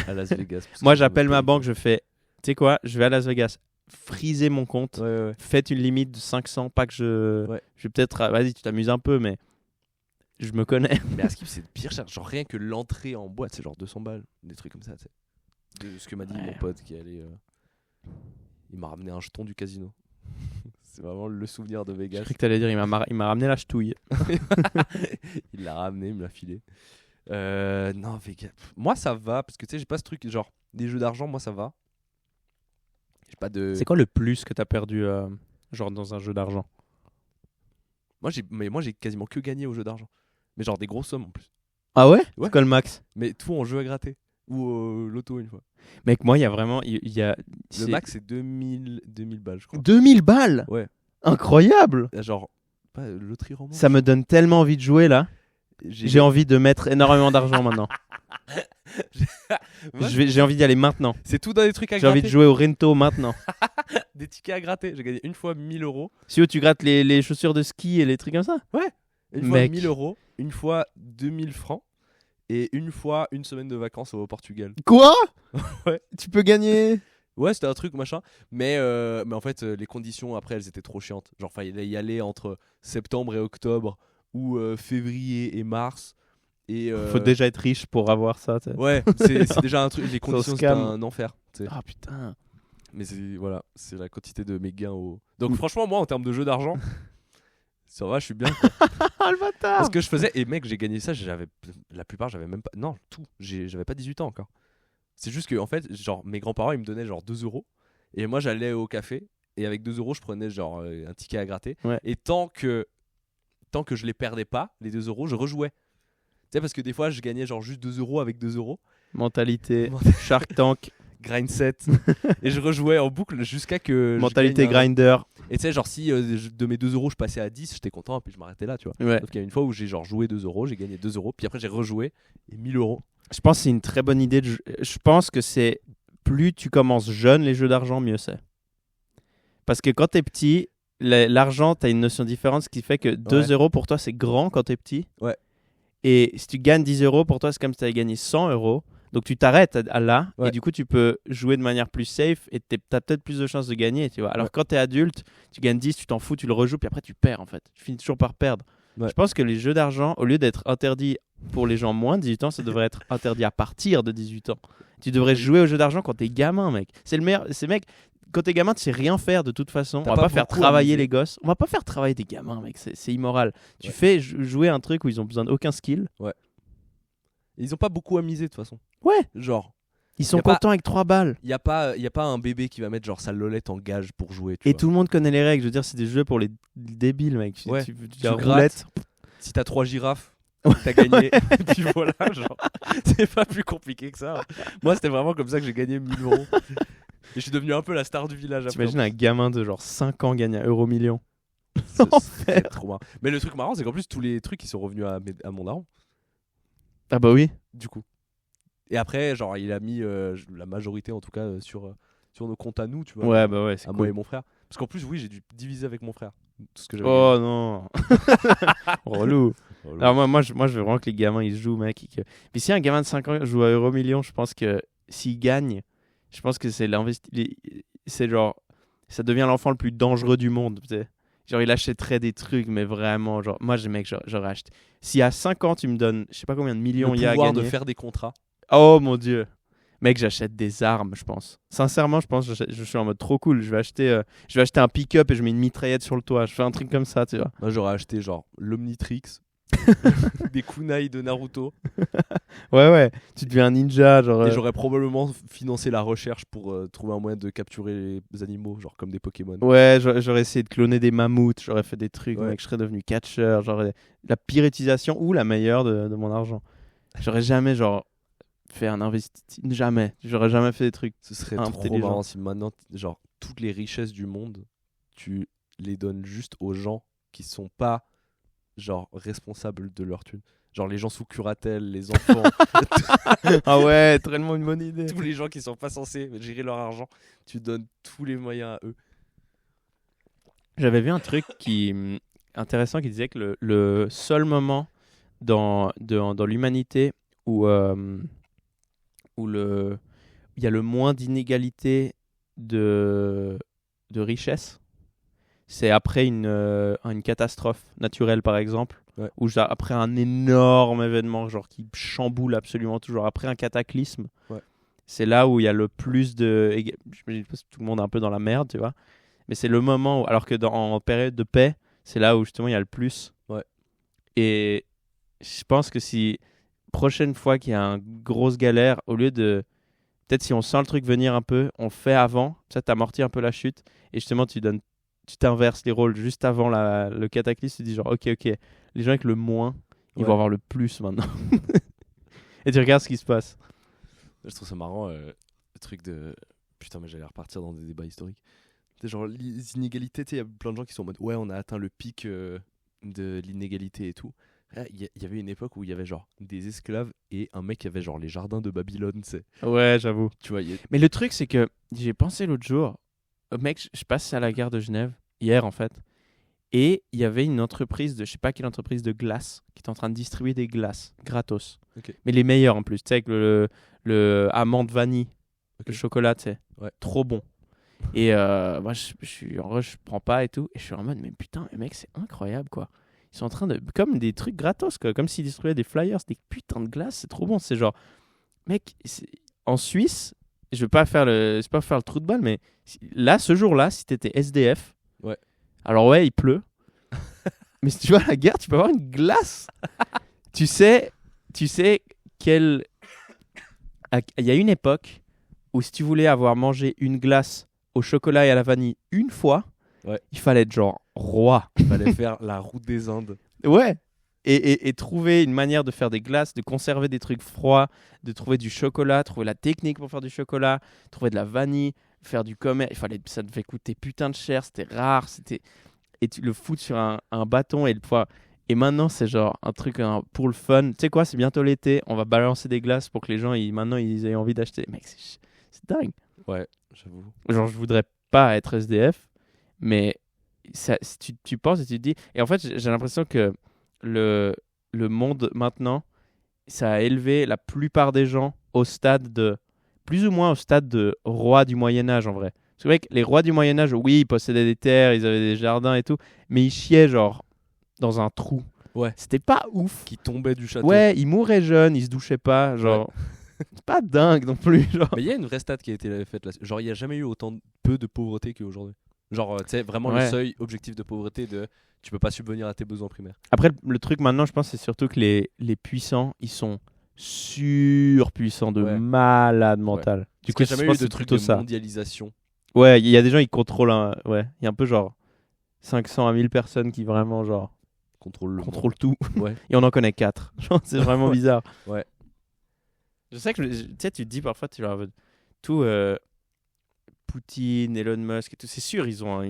à Las Vegas. parce que Moi, ça j'appelle me ma paye. banque, je fais, tu sais quoi, je vais à Las Vegas. Frisez mon compte. Ouais. Faites une limite de 500, pas que je... Ouais. Je vais peut-être... Vas-y, tu t'amuses un peu, mais je me connais. Mais à Skip, c'est pire cher. Genre rien que l'entrée en boîte, c'est genre 200 balles. Des trucs comme ça, tu sais. De ce que m'a dit Ouais. mon pote qui allait. Il m'a ramené un jeton du casino. C'est vraiment le souvenir de Je Vegas. croyais que t'allais dire, il m'a ramené la ch'touille. Il l'a ramené, il me l'a filé. Non, Vegas. Moi, ça va. Parce que tu sais, j'ai pas ce truc. Genre, des jeux d'argent, moi, ça va. J'ai pas de. C'est quoi le plus que t'as perdu, genre, dans un jeu d'argent? Moi, j'ai quasiment que gagné au jeu d'argent. Mais genre des grosses sommes en plus. Ah ouais? Ouais. C'est quoi le max? Mais tout en jeu à gratter. Ou au loto une fois. Mec, moi, il y a vraiment... Il y a, Le max, c'est 2000 balles, je crois. 2000 balles! Ouais. Incroyable! Genre, pas loterie romande. Ça me donne tellement envie de jouer, là. J'ai envie de mettre énormément d'argent maintenant. Ouais, J'ai envie d'y aller maintenant. c'est tout dans des trucs à J'ai gratter. envie de jouer au Rento maintenant. Des tickets à gratter. J'ai gagné une fois 1000 euros. Si tu grattes les chaussures de ski et les trucs comme ça. Une fois Mec. 1000 euros. Une fois 2000 francs. Et une fois une semaine de vacances au Portugal. Quoi? Ouais. Tu peux gagner. Ouais, c'était un truc machin. Mais en fait, les conditions après, elles étaient trop chiantes. Genre, fallait y aller entre septembre et octobre ou février et mars. Et Faut déjà être riche pour avoir ça. t'sais. ouais, c'est déjà un truc. Les conditions, c'était scam. un enfer. Tu sais. Ah putain. Mais voilà, c'est la quantité de mes gains au. Donc, franchement, moi, en termes de jeu d'argent, ça va, je suis bien. Quoi. Ah le bâtard. Parce que je faisais, et mec, j'ai gagné ça, la plupart, j'avais même pas. Non, tout. J'avais pas 18 ans encore. C'est juste que, en fait, genre, mes grands-parents, ils me donnaient genre 2 euros. Et moi, j'allais au café. Et avec 2 euros, je prenais genre un ticket à gratter. Ouais. Et tant que je les perdais pas, les 2 euros, je rejouais. Tu sais, parce que des fois, je gagnais genre juste 2 euros avec 2 euros. Mentalité. Shark Tank. Grind set. Et je rejouais en boucle jusqu'à que. Mentalité je gagne grinder. Et tu sais, genre, si de mes 2 euros, je passais à 10, j'étais content. Et puis je m'arrêtais là, tu vois. Ouais. Sauf qu'il y a une fois où j'ai genre joué 2 euros, j'ai gagné 2 euros. Puis après, j'ai rejoué et 1000 euros. Je pense que c'est une très bonne idée. Je pense que c'est plus tu commences jeune les jeux d'argent, mieux c'est. Parce que quand t'es petit, l'argent, t'as une notion différente, ce qui fait que 2 euros pour toi, c'est grand quand t'es petit. Ouais. Et si tu gagnes 10 euros, pour toi, c'est comme si t'avais gagné 100 euros. Donc tu t'arrêtes à là, Ouais. et du coup, tu peux jouer de manière plus safe, et t'as peut-être plus de chances de gagner, tu vois. Alors Ouais. quand t'es adulte, tu gagnes 10, tu t'en fous, tu le rejoues, puis après tu perds, en fait. Tu finis toujours par perdre. Ouais. Je pense que les jeux d'argent, au lieu d'être interdits pour les gens moins de 18 ans, ça devrait être interdit à partir de 18 ans. Tu devrais jouer aux jeux d'argent quand t'es gamin, mec. C'est le meilleur. C'est mec, quand t'es gamin, tu sais rien faire de toute façon. T'as On va pas pas faire beaucoup travailler amusé. les gosses. On va pas faire travailler des gamins, mec. C'est immoral. Tu Ouais. fais jouer un truc où ils ont besoin d'aucun skill. Et ils ont pas beaucoup à miser de toute façon. Ouais. Genre, Ils sont Y a pas- contents avec 3 balles. y a pas un bébé qui va mettre genre sa lolette en gage pour jouer. Tu Et vois. tout le monde connaît les règles. Je veux dire, c'est des jeux pour les débiles, mec. Ouais. Tu Tu as grattes. roulette. Si t'as 3 girafes, t'as gagné. Puis voilà, genre, c'est pas plus compliqué que ça. Moi, c'était vraiment comme ça que j'ai gagné 1000 euros. Et je suis devenu un peu la star du village après. T'imagines un gamin de genre 5 ans gagner un euro million. C'est trop marrant. Mais le truc marrant, c'est qu'en plus, tous les trucs, ils sont revenus à mon daron. Ah bah oui. du coup. Et après, genre, il a mis la majorité, en tout cas, sur nos comptes à nous, tu vois. Ouais, genre, bah ouais, c'est à moi et cool. mon frère. Parce qu'en plus, oui, j'ai dû diviser avec mon frère tout ce que j'avais Oh gagné. non. Relou. Oh, Alors lol. moi, je veux vraiment que les gamins, ils jouent, mec. Mais si un gamin de 5 ans joue à Euro Million, je pense que s'il gagne, je pense que c'est genre, ça devient l'enfant le plus dangereux du monde, tu sais. Genre, il achèterait des trucs, mais vraiment, genre, moi, mec, j'aurais acheté. Si à 5 ans, tu me donnes, je sais pas combien de Le millions il y a à pouvoir de gagner. faire des contrats. Oh mon dieu. Mec, j'achète des armes, je pense. Sincèrement, je pense que je suis en mode trop cool. Je vais acheter un pick-up et je mets une mitraillette sur le toit. Je fais un truc comme ça, tu vois. Moi, j'aurais acheté, genre, l'Omnitrix, des kunai de Naruto. Ouais, ouais. Tu deviens un ninja, genre. Et j'aurais probablement financé la recherche pour trouver un moyen de capturer les animaux, genre comme des Pokémon. Ouais, j'aurais essayé de cloner des mammouths. J'aurais fait des trucs, Ouais. mec. Je serais devenu catcheur. J'aurais la pire utilisation ou la meilleure de mon argent. J'aurais jamais, genre, fait un investissement. Jamais. J'aurais jamais fait des trucs. Ce serait trop Intelligent. marrant si maintenant, genre, toutes les richesses du monde, tu les donnes juste aux gens qui sont pas, genre, responsables de leur thune. Genre les gens sous curatelle, les enfants, Ah ouais, tellement une bonne idée. tous les gens qui sont pas censés gérer leur argent, tu donnes tous les moyens à eux. J'avais vu un truc intéressant qui disait que le seul moment dans l'humanité où, où il y a le moins d'inégalité de, de richesse, c'est après une catastrophe naturelle, par exemple, Ouais. ou après un énorme événement genre qui chamboule absolument tout, genre après un cataclysme. Ouais. C'est là où il y a le plus de... Je pense que tout le monde est un peu dans la merde, tu vois. Mais c'est le moment où... Alors que en période de paix, c'est là où justement il y a le plus. Ouais. Et je pense que si... Prochaine fois qu'il y a une grosse galère, au lieu de... Peut-être si on sent le truc venir un peu, on le fait avant. Ça t'amortit un peu la chute. Et justement, tu t'inverses les rôles juste avant le cataclysme. Tu dis genre, ok, les gens avec le moins, ils Ouais. vont avoir le plus maintenant. Et tu regardes ce qui se passe. Je trouve ça marrant, le truc de... Putain, mais j'allais repartir dans des débats historiques. C'est genre les inégalités, tu sais, il y a plein de gens qui sont en mode ouais, on a atteint le pic de l'inégalité et tout. Il y avait une époque où il y avait genre des esclaves et un mec qui avait genre les jardins de Babylone, tu sais. Ouais, j'avoue. Tu vois, Mais le truc, c'est que j'ai pensé l'autre jour, mec, je passe à la gare de Genève, hier en fait, et il y avait une entreprise de, je sais pas quelle entreprise de glace, qui était en train de distribuer des glaces gratos. Ok. Mais les meilleurs en plus, tu sais, avec le amande vanille, Ok. le chocolat, tu sais. Ouais. Trop bon. Et moi, je suis en vrai, je prends pas et tout. Et je suis en mode, mais putain, les mecs, c'est incroyable quoi. Ils sont en train de. Comme des trucs gratos, quoi. Comme s'ils distribuaient des flyers, des putains de glaces, c'est trop bon. C'est genre, mec, en Suisse, je veux pas faire c'est pas faire le trou de balle, mais là, ce jour-là, si t'étais SDF, Ouais. alors ouais, il pleut. Mais si tu vas à la gare, tu peux avoir une glace. tu sais quelle. Il y a une époque où si tu voulais avoir mangé une glace au chocolat et à la vanille une fois, Ouais. il fallait être genre roi. Il fallait faire la route des Indes. Ouais. Et trouver une manière de faire des glaces, de conserver des trucs froids, de trouver du chocolat, trouver la technique pour faire du chocolat, trouver de la vanille, faire du commerce. Ça devait coûter putain de cher, c'était rare, et tu le foutre sur un bâton et le pouvoir. Et maintenant, c'est genre un truc pour le fun. Tu sais quoi, c'est bientôt l'été, on va balancer des glaces pour que les gens, maintenant, ils aient envie d'acheter. Mec, c'est dingue. Ouais, j'avoue. Genre, je voudrais pas être SDF, mais si tu penses et tu te dis. Et en fait, j'ai l'impression que le monde maintenant, ça a élevé la plupart des gens au stade de. Plus ou moins au stade de roi du Moyen-Âge en vrai. Parce que, mec, les rois du Moyen-Âge, oui, ils possédaient des terres, ils avaient des jardins et tout, mais ils chiaient genre dans un trou. Ouais. C'était pas ouf. Qui tombait du château. Ouais, ils mouraient jeunes, ils se douchaient pas. Genre. C'est pas dingue non plus. Genre. Mais il y a une vraie stat qui a été faite là. Genre, il n'y a jamais eu autant peu de pauvreté qu'aujourd'hui. Genre, tu sais, vraiment Ouais. le seuil objectif de pauvreté de tu peux pas subvenir à tes besoins primaires. Après, le truc maintenant, je pense, c'est surtout que les puissants, ils sont surpuissants de Ouais. malade mental. Du Parce coup, qu'il y a je jamais pense eu que de c'est truc plutôt de ça. mondialisation. Ouais, il y a des gens qui contrôlent ouais, il y a un peu genre 500 à 1000 personnes qui vraiment genre Contrôle contrôlent tout. Ouais. Et on en connaît 4. Genre, c'est vraiment Ouais. bizarre. Ouais. Je sais que, tu sais, tu te dis parfois, tu leur tout Poutine, Elon Musk et tout, c'est sûr, ils ont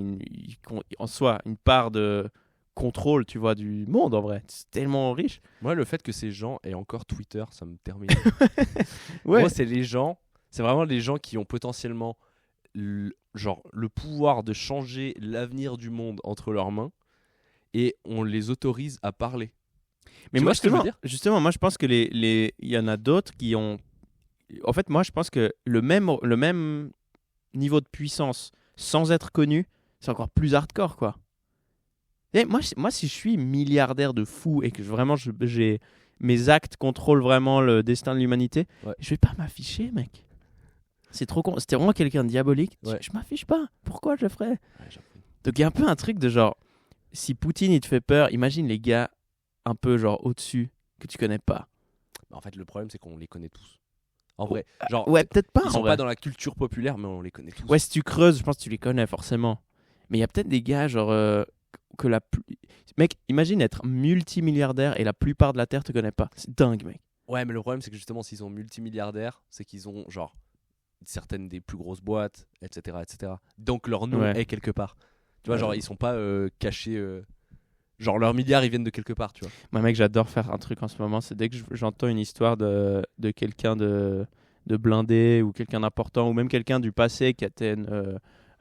en soi une part de contrôle, tu vois, du monde en vrai. C'est tellement riche. Moi, le fait que ces gens aient encore Twitter, ça me termine. Ouais. Moi, c'est vraiment les gens qui ont potentiellement genre le pouvoir de changer l'avenir du monde entre leurs mains et on les autorise à parler. Mais Tu moi, vois ce que je veux justement, moi, je pense que il y en a d'autres qui ont. En fait, moi, je pense que le même niveau de puissance sans être connu, c'est encore plus hardcore, quoi. Et moi, si je suis milliardaire de fou et que vraiment j'ai mes actes contrôlent vraiment le destin de l'humanité, Ouais. je vais pas m'afficher, mec. C'est trop con. C'était vraiment quelqu'un de diabolique. Ouais. Je m'affiche pas. Pourquoi je le ferais? Ouais, j'avoue. Donc il y a un peu un truc de genre, si Poutine il te fait peur, imagine les gars un peu genre au-dessus que tu connais pas. En fait, le problème, c'est qu'on les connaît tous. En vrai, genre, Ouais, peut-être pas. ils en sont vrai. pas dans la culture populaire, mais on les connaît tous. Ouais, si tu creuses, je pense que tu les connais forcément. Mais il y a peut-être des gars genre que mec, imagine être multimilliardaire et la plupart de la terre te connaît pas. C'est dingue, mec. Ouais, mais le problème, c'est que justement, s'ils sont multimilliardaires, c'est qu'ils ont, genre, certaines des plus grosses boîtes, etc. etc. Donc leur nom Ouais. est quelque part. Tu vois, Ouais, genre, j'avoue. ils sont pas cachés. Genre, leurs milliards, ils viennent de quelque part, tu vois. Moi, mec, j'adore faire un truc en ce moment. C'est dès que j'entends une histoire de quelqu'un de blindé ou quelqu'un d'important ou même quelqu'un du passé qui était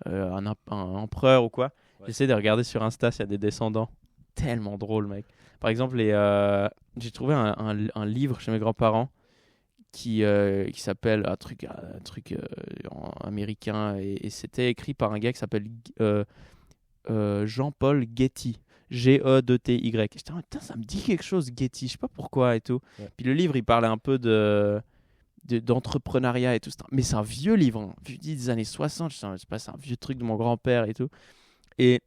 un empereur ou quoi. Ouais. J'essaie de regarder sur Insta s'il y a des descendants. Tellement drôle, mec. Par exemple, j'ai trouvé un livre chez mes grands-parents qui s'appelle un truc américain et c'était écrit par un gars qui s'appelle Jean-Paul Getty. G-E-T-Y. J'étais en mode, putain, ça me dit quelque chose, Getty. Je sais pas pourquoi et tout. Ouais. Puis le livre, il parlait un peu d'entrepreneuriat et tout. Mais c'est un vieux livre, hein. Je dis des années 60. C'est un vieux truc de mon grand-père et tout. Et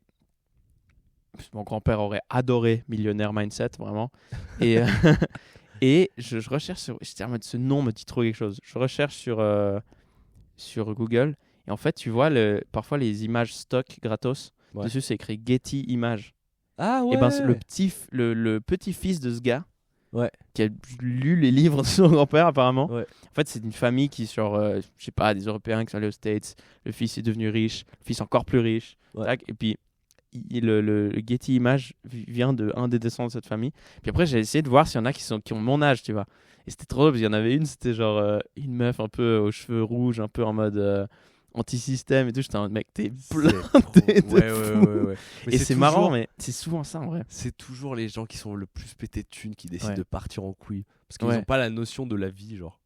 mon grand-père aurait adoré Millionnaire Mindset, vraiment. Et, et je recherche sur. J'étais en mode, ce nom me dit trop quelque chose. Je recherche sur Google. Et en fait, tu vois parfois les images stock gratos. Ouais. Dessus, c'est écrit Getty Images. Ah ouais. Et ben, c'est le petit-fils de ce gars Ouais. qui a lu les livres de son grand-père, apparemment. Ouais. En fait, c'est une famille qui, je sais pas, des Européens qui sont allés aux States. Le fils est devenu riche, le fils encore plus riche. Ouais. Tac, et puis, le Getty Images vient d'un des descendants de cette famille. Puis après, j'ai essayé de voir s'il y en a qui ont mon âge, tu vois. Et c'était trop drôle, parce qu'il y en avait une, c'était genre une meuf un peu aux cheveux rouges, un peu en mode anti-système et tout. J'étais en mode, mec, t'es blindé de fou. Ouais. Et c'est marrant, mais c'est souvent ça, en vrai. C'est toujours les gens qui sont le plus pétés de thunes qui décident Ouais. de partir en couille. Parce qu'ils Ouais. n'ont pas la notion de la vie, genre.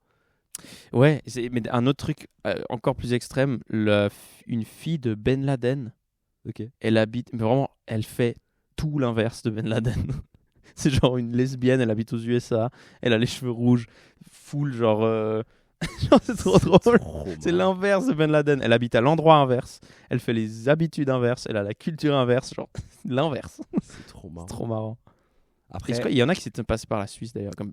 Ouais, mais un autre truc encore plus extrême, une fille de Ben Laden, Ok. elle habite, mais vraiment, elle fait tout l'inverse de Ben Laden. C'est genre une lesbienne, elle habite aux USA, elle a les cheveux rouges, full genre, genre c'est trop drôle. C'est l'inverse de Ben Laden. Elle habite à l'endroit inverse, elle fait les habitudes inverses, elle a la culture inverse, genre l'inverse. C'est trop marrant. C'est trop marrant. Après, Il y en a qui s'étaient passés par la Suisse d'ailleurs, comme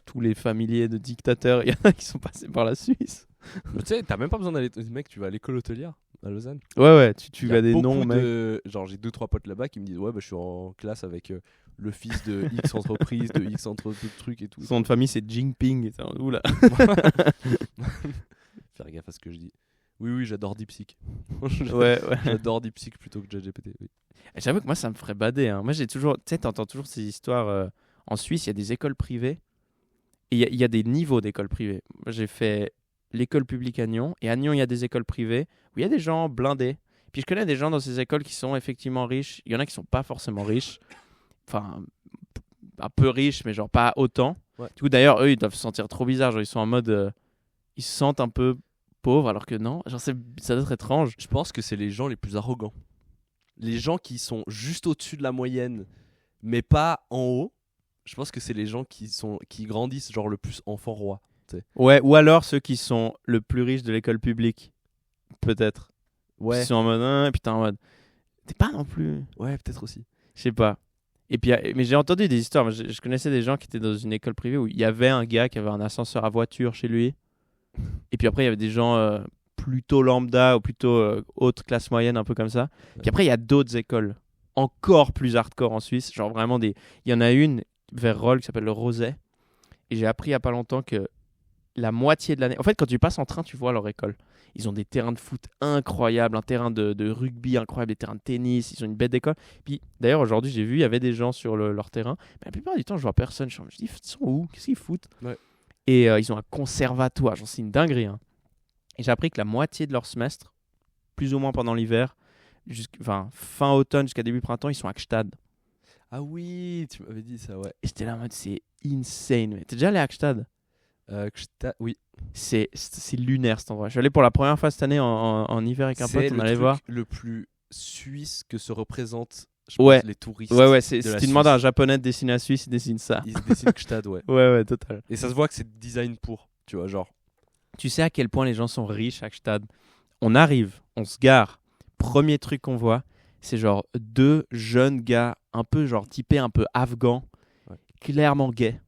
tous les familiers de dictateurs, il y en a qui sont passés par la Suisse. tu sais, t'as même pas besoin d'aller. Mec, tu vas à l'école hôtelière à Lausanne. Ouais, tu Il y a as des beaucoup noms, mec. Genre, j'ai 2-3 potes là-bas qui me disent ouais, bah, je suis en classe avec le fils de X entreprise, de X truc et tout. Son nom de famille, c'est Jinping. Oula. Faire gaffe à ce que je dis. Oui, j'adore DeepSeek. Ouais. J'adore DeepSeek plutôt que ChatGPT. Oui. Et j'avoue que moi, ça me ferait bader. Hein. Moi, j'ai toujours. Tu sais, t'entends toujours ces histoires. En Suisse, il y a des écoles privées. Et il y a des niveaux d'écoles privées. Moi, j'ai fait l'école publique à Nyon. Et à Nyon, il y a des écoles privées où il y a des gens blindés. Puis je connais des gens dans ces écoles qui sont effectivement riches. Il y en a qui sont pas forcément riches. Enfin, un peu riches, mais genre pas autant. Ouais. Du coup, d'ailleurs, eux, ils doivent se sentir trop bizarres. Genre, ils sont en mode. Ils se sentent un peu pauvres, alors que non. Genre, ça doit être étrange. Je pense que c'est les gens les plus arrogants. Les gens qui sont juste au-dessus de la moyenne, mais pas en haut. Je pense que c'est les gens qui grandissent genre le plus enfant roi. T'sais. Ouais, ou alors ceux qui sont le plus riches de l'école publique. Peut-être. Ouais. Ils sont en mode. Et puis t'es en mode. T'es pas non plus. Ouais, peut-être aussi. Je sais pas. Et puis, mais j'ai entendu des histoires. Je connaissais des gens qui étaient dans une école privée où il y avait un gars qui avait un ascenseur à voiture chez lui. Et puis après, il y avait des gens plutôt lambda ou plutôt haute classe moyenne, un peu comme ça. Ouais. Puis après, il y a d'autres écoles encore plus hardcore en Suisse. Genre vraiment il y en a une vers Rolle qui s'appelle le Roset. Et j'ai appris il y a pas longtemps que la moitié de l'année. En fait, quand tu passes en train, tu vois leur école. Ils ont des terrains de foot incroyables, un terrain de rugby incroyable, des terrains de tennis. Ils ont une bête d'école. Puis d'ailleurs, aujourd'hui, j'ai vu, il y avait des gens sur leur terrain. Mais la plupart du temps, je vois personne. Je me dis, ils sont où? Qu'est-ce qu'ils foutent? Ouais. Et ils ont un conservatoire. Genre, c'est une dinguerie. Hein. Et j'ai appris que la moitié de leur semestre, plus ou moins pendant l'hiver, fin automne jusqu'à début printemps, ils sont à Gstad. Ah oui, tu m'avais dit ça, ouais. Et j'étais là en mode, c'est insane. Mais t'es déjà allé à Gstad? Oui. C'est lunaire cet endroit. Je suis allé pour la première fois cette année en hiver avec un pote, C'est on le allait truc voir. le plus suisse que se représentent, je Ouais. pense, les touristes. Ouais, de si la tu demandes à un Suisse. japonais de dessiner la Suisse, il dessine ça. Ils se dessinent Gstad, ouais. Ouais, total. Et ça se voit que c'est design pour, tu vois, genre. Tu sais à quel point les gens sont riches à Gstad? On arrive, on se gare. Premier truc qu'on voit, c'est genre 2 jeunes gars, un peu genre typés un peu afghans, Ouais. clairement gays.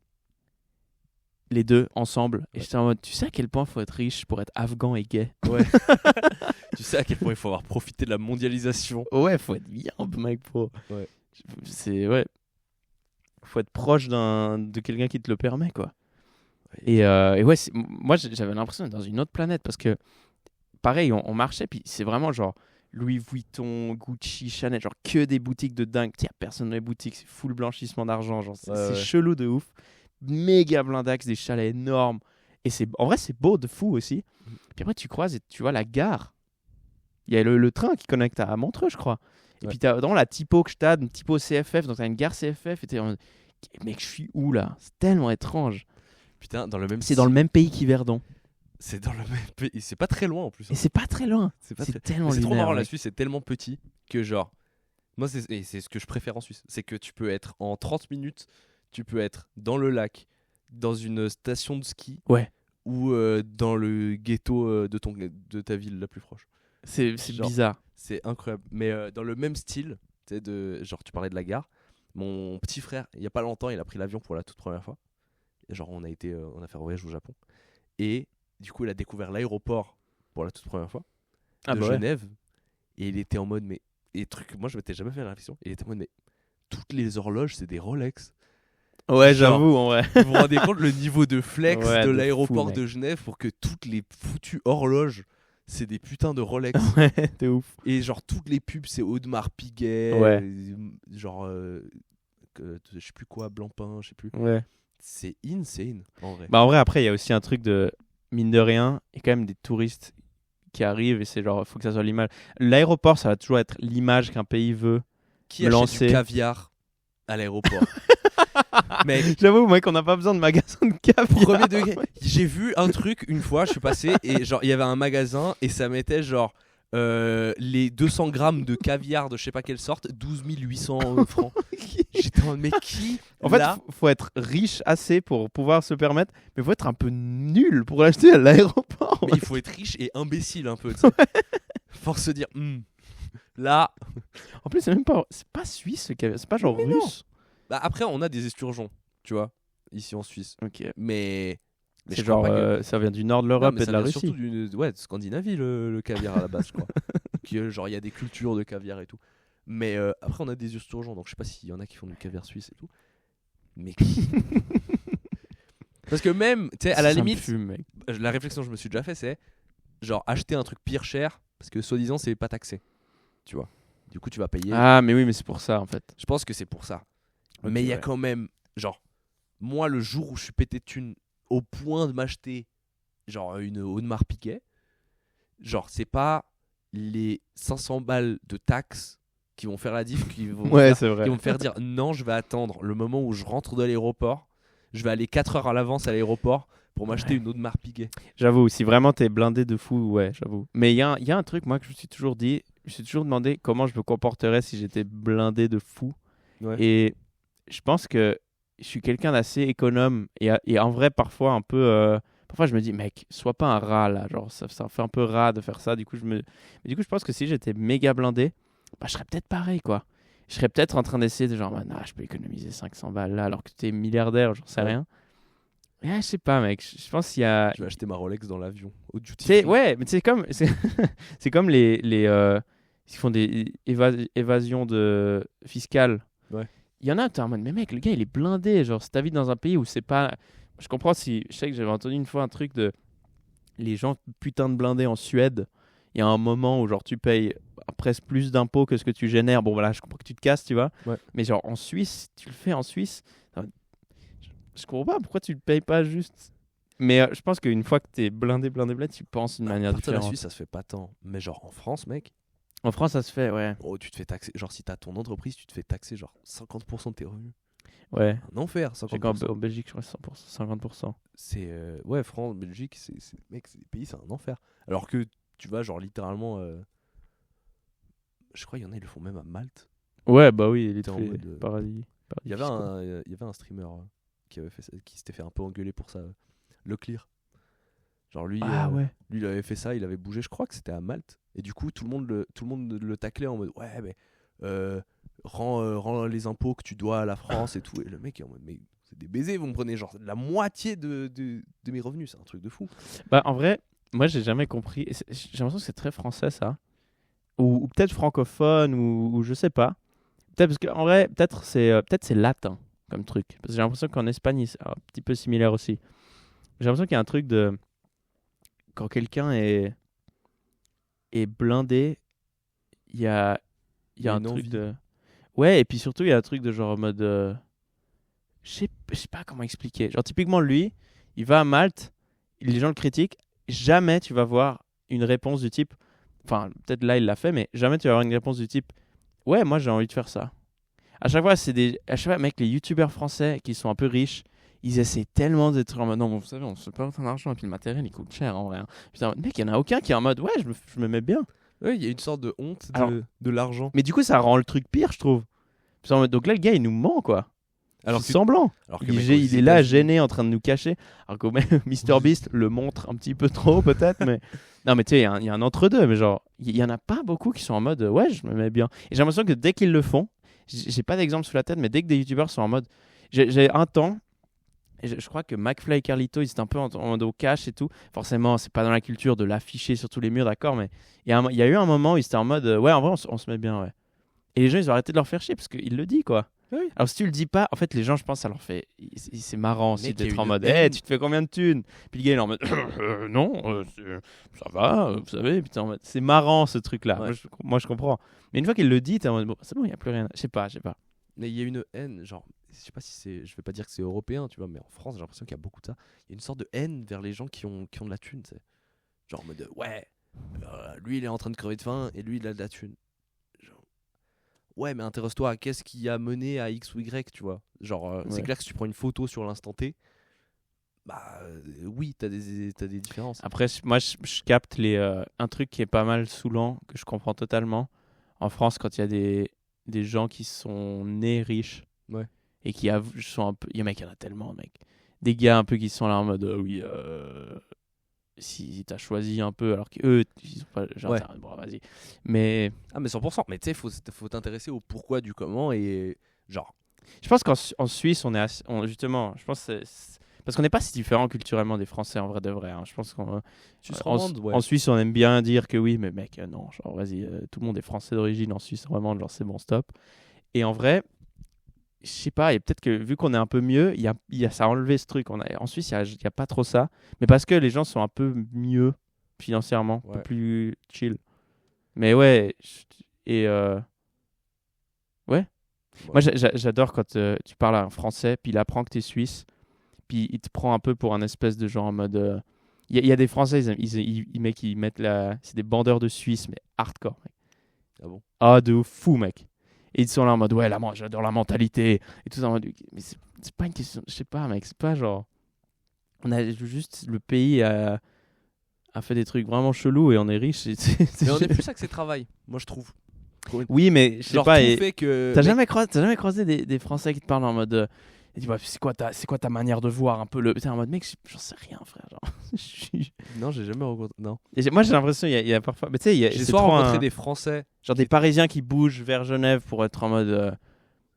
Les deux ensemble. Et Ouais. j'étais en mode, tu sais à quel point faut être riche pour être afghan et gay? Ouais. Tu sais à quel point il faut avoir profité de la mondialisation. Ouais, faut être bien, mec, pour. Ouais. Ouais. Faut être proche de quelqu'un qui te le permet, quoi. Ouais. Et ouais, moi j'avais l'impression d'être dans une autre planète parce que, pareil, on marchait, puis c'est vraiment genre Louis Vuitton, Gucci, Chanel, genre que des boutiques de dingue. Il n'y a personne dans les boutiques, c'est full blanchissement d'argent, genre c'est Ouais. chelou de ouf. Méga blindax, des chalets énormes. Et en vrai, c'est beau de fou aussi. Puis après, tu croises et tu vois la gare. Il y a le train qui connecte à Montreux, je crois. Et Ouais. puis, tu as dans la typo que une typo CFF, donc tu as une gare CFF. Et tu es en mode, mec, je suis où là? C'est tellement étrange. Putain, dans le même C'est dans le même pays qu'Yverdon. C'est dans le même pays. C'est pas très loin en plus. Et c'est pas très loin. C'est pas C'est très- tellement Mais c'est trop lunaire, marrant, la mec. Suisse est tellement petit que genre. Moi, c'est ce que je préfère en Suisse. C'est que tu peux être en 30 minutes, tu peux être dans le lac, dans une station de ski. Ouais. Ou dans le ghetto de ta ville la plus proche. C'est Genre, bizarre. C'est incroyable. Mais dans le même style, tu sais, genre tu parlais de la gare. Mon petit frère, il y a pas longtemps, il a pris l'avion pour la toute première fois. Et genre on a fait un voyage au Japon. Et du coup, il a découvert l'aéroport pour la toute première fois de Ah bah ouais. Genève. Et il était en mode moi je m'étais jamais fait la réflexion. Il était en mode mais toutes les horloges c'est des Rolex. Ouais, Genre, j'avoue, en vrai. Vous vous rendez compte le niveau de flex Ouais, de de l'aéroport fou, de Genève pour que toutes les foutues horloges c'est des putains de Rolex. Ouais, t'es ouf. Et genre toutes les pubs c'est Audemars Piguet, Ouais. genre je sais plus quoi, Blancpain, je sais plus. Ouais. C'est insane en vrai. Bah en vrai, après, il y a aussi un truc de, mine de rien, il y a quand même des touristes qui arrivent et c'est genre, faut que ça soit l'image. L'aéroport, ça va toujours être l'image qu'un pays veut. Qui me achète lancer. du caviar à l'aéroport? Mec, J'avoue, mec, on n'a pas besoin de magasin de caviar. premier degré. J'ai vu un truc une fois, je suis passé et genre il y avait un magasin et ça mettait genre les 200 grammes de caviar de je sais pas quelle sorte, 12 800 francs. J'étais en mode, mais qui En fait, là faut être riche assez pour pouvoir se permettre, mais faut être un peu nul pour l'acheter à l'aéroport. Mais il faut être riche et imbécile un peu, tu sais. Faut se dire, là. En plus, c'est pas suisse le caviar, c'est pas genre Mais non. russe. Bah après, on a des esturgeons, tu vois, ici en Suisse. Ok. Mais C'est je crois genre, pas que- ça vient du nord de Non, l'Europe mais et ça de la vient Russie. surtout de Scandinavie, le caviar à la base, je crois. Genre, il y a des cultures de caviar et tout. Mais après, on a des esturgeons, donc je sais pas s'il y en a qui font du caviar suisse et tout. Mais parce que même, tu sais, à la Ça me limite, fume, mec. la réflexion que je me suis déjà fait, c'est genre acheter un truc pire cher parce que soi-disant c'est pas taxé, tu vois. Du coup, tu vas payer. Ah, mais oui, mais c'est pour ça en fait. Je pense que c'est pour ça. Ok, Mais il y a ouais. quand même, genre, moi le jour où je suis pété de thunes au point de m'acheter genre une Audemars Piguet, genre c'est pas les 500 balles de taxes qui vont faire la diff, qui vont, Ouais, c'est vrai. qui vont me faire dire non, je vais attendre le moment où je rentre de l'aéroport, je vais aller 4 heures à l'avance à l'aéroport pour m'acheter une Audemars Piguet. J'avoue, si vraiment t'es blindé de fou, ouais, j'avoue. Mais il y a un truc, moi, que je me suis toujours dit, je me suis toujours demandé comment je me comporterais si j'étais blindé de fou. Ouais. Et je pense que je suis quelqu'un d'assez économe et en vrai, parfois un peu. Parfois, je me dis, mec, sois pas un rat là. Genre, ça fait un peu rat de faire ça. Du coup, je pense que si j'étais méga blindé, bah, je serais peut-être pareil, quoi. Je serais peut-être en train d'essayer de genre, bah, nah, je peux économiser 500 balles là alors que tu es milliardaire, j'en sais Ouais. rien. Ouais, je sais pas, mec. Je pense qu'il y a. Je vais acheter ma Rolex dans l'avion au duty C'est free. ouais, mais c'est comme c'est comme les qui font des évasions de fiscales. Ouais. Il y en a t'es en mode mais mec, le gars il est blindé, genre si t'habites dans un pays où c'est pas, je comprends si je sais que j'avais entendu une fois un truc de les gens putain de blindés en Suède, il y a un moment où genre tu payes presque plus d'impôts que ce que tu génères. Bon voilà, je comprends que tu te casses, tu vois. Ouais. Mais genre en Suisse, tu le fais en Suisse. Je comprends pas pourquoi tu le payes pas juste. Mais je pense qu'une fois que t'es blindé, tu penses d'une manière À partir de la différente. Suisse, ça se fait pas tant. Mais genre en France, mec, En France, ça se fait, ouais. oh, tu te fais taxer. Genre, si t'as ton entreprise, tu te fais taxer genre 50% de tes revenus. Ouais. Un enfer, Je sais qu'en 50%. Belgique, je crois 100%, 50%. C'est. Ouais, France, Belgique, mec, c'est des pays, c'est un enfer. Alors que tu vas, genre, littéralement. Je crois qu'il y en a, ils le font même à Malte. Ouais, bah oui, il est T'es en fait mode, paradis. Il y avait un streamer qui avait fait ça, qui s'était fait un peu engueuler pour ça. Le Clear. Genre, lui, Ouais. lui, il avait fait ça, il avait bougé, je crois que c'était à Malte. Et du coup, tout le monde le taclait en mode, ouais, mais. Rends les impôts que tu dois à la France et tout. Et le mec est en mode, mais c'est des baisers, vous me prenez genre la moitié de mes revenus, c'est un truc de fou. Bah en vrai, moi j'ai jamais compris. J'ai l'impression que c'est très français ça. Ou peut-être francophone, ou je sais pas. Peut-être parce qu'en vrai, peut-être c'est latin comme truc. Parce que j'ai l'impression qu'en Espagne, c'est un petit peu similaire aussi. J'ai l'impression qu'il y a un truc de. Quand quelqu'un est blindé, il y a un une truc envie. de. Ouais, et puis surtout, il y a un truc de genre en mode. Je sais pas comment expliquer. Genre, typiquement, lui, il va à Malte, les gens le critiquent. Jamais tu vas voir une réponse du type. Enfin, peut-être là, il l'a fait, mais jamais tu vas avoir une réponse du type. Ouais, moi, j'ai envie de faire ça. À chaque fois, à chaque fois, mec, les youtubeurs français qui sont un peu riches, ils essaient tellement d'être en mode. Non, vous savez, on se fait pas autant d'argent, et puis le matériel, il coûte cher en vrai. Hein. Putain, mec, il y en a aucun qui est en mode. Ouais, je me mets bien. Oui, il y a une sorte de honte Alors- de l'argent. Mais du coup, ça rend le truc pire, je trouve. Puis en mode, donc là, le gars, il nous ment, quoi. Alors C'est que, semblant. alors que Il, mec, il est là gêné en train de nous cacher. Alors que MrBeast le montre un petit peu trop peut-être. Mais non mais tu sais, il y a un entre-deux. Mais genre, il y en a pas beaucoup qui sont en mode ouais, je me mets bien. Et j'ai l'impression que dès qu'ils le font, j'ai pas d'exemple sous la tête, mais dès que des youtubeurs sont en mode. J'ai un temps, et je crois que McFly et Carlito, ils étaient un peu en mode au cash et tout. Forcément, c'est pas dans la culture de l'afficher sur tous les murs, d'accord. Mais il y a eu un moment où ils étaient en mode ouais, en vrai, on se met bien, ouais. Et les gens, ils ont arrêté de leur faire chier parce qu'il le dit, quoi. Oui. Alors si tu le dis pas, en fait les gens je pense ça leur fait c'est marrant aussi Mec, il y a d'être en une mode haine. tu te fais combien de thunes? Puis le gars il est en mode non ça va vous savez puis t'es en mode c'est marrant ce truc là. Ouais. Moi je comprends. Mais une fois qu'il le dit t'es en mode bon, c'est bon il y a plus rien. Je sais pas. Mais il y a une haine, genre, je sais pas si c'est. Je vais pas dire que c'est européen, tu vois, mais en France, j'ai l'impression qu'il y a beaucoup de ça. Il y a une sorte de haine vers les gens qui ont de la thune, tu sais. Genre en mode, ouais, lui il est en train de crever de faim et lui il a de la thune. Genre, ouais, mais intéresse-toi à qu'est-ce qui a mené à X ou Y, tu vois. Genre, c'est Ouais. clair que si tu prends une photo sur l'instant T, bah oui, t'as des différences. Après moi je capte un truc qui est pas mal saoulant que je comprends totalement. En France quand il y a des gens qui sont nés riches Ouais. et qui sont un peu il y en a tellement mec. Des gars un peu qui sont là en mode oui si t'as choisi un peu alors qu'eux ils sont pas genre Ouais. bon, vas-y mais Ah, mais 100%, mais tu sais, faut t'intéresser au pourquoi du comment et genre. je pense qu'en Suisse on est justement je pense parce qu'on n'est pas si différent culturellement des Français en vrai de vrai hein. Je pense qu'en Suisse en, romande, ouais. en Suisse on aime bien dire que oui mais mec non genre vas-y tout le monde est français d'origine en Suisse vraiment genre c'est bon stop et en vrai je sais pas, et peut-être que vu qu'on est un peu mieux, ça a enlevé ce truc. En Suisse, il y a pas trop ça. Mais parce que les gens sont un peu mieux financièrement, un peu Ouais. plus chill. Mais ouais, et ouais. Moi, j'adore quand tu parles à un Français, puis il apprend que t'es Suisse, puis il te prend un peu pour un espèce de genre en mode. Il y a des Français, mec, ils mettent c'est des bandeurs de Suisse, mais hardcore. Mec. Ah bon? Ah, de fou, mec. Et ils sont là en mode, ouais, moi, j'adore la mentalité. Et tout ça en mode, mais c'est pas une question, je sais pas, mec, c'est pas genre. On a juste, le pays a fait des trucs vraiment chelous et on est riche. Mais on est plus axé travail, moi je trouve. Oui, mais je sais Genre, pas. tout Et fait que. t'as mec, jamais croisé des Français qui te parlent en mode. Ils disent, ouais, c'est quoi ta manière de voir un peu le. T'es en mode, mec, j'en sais rien, frère. Genre, Non, j'ai jamais rencontré. Non. moi, j'ai l'impression, il y a parfois. Mais tu sais, J'ai c'est soit trop rencontré des Français. genre des Parisiens qui bougent vers Genève pour être en mode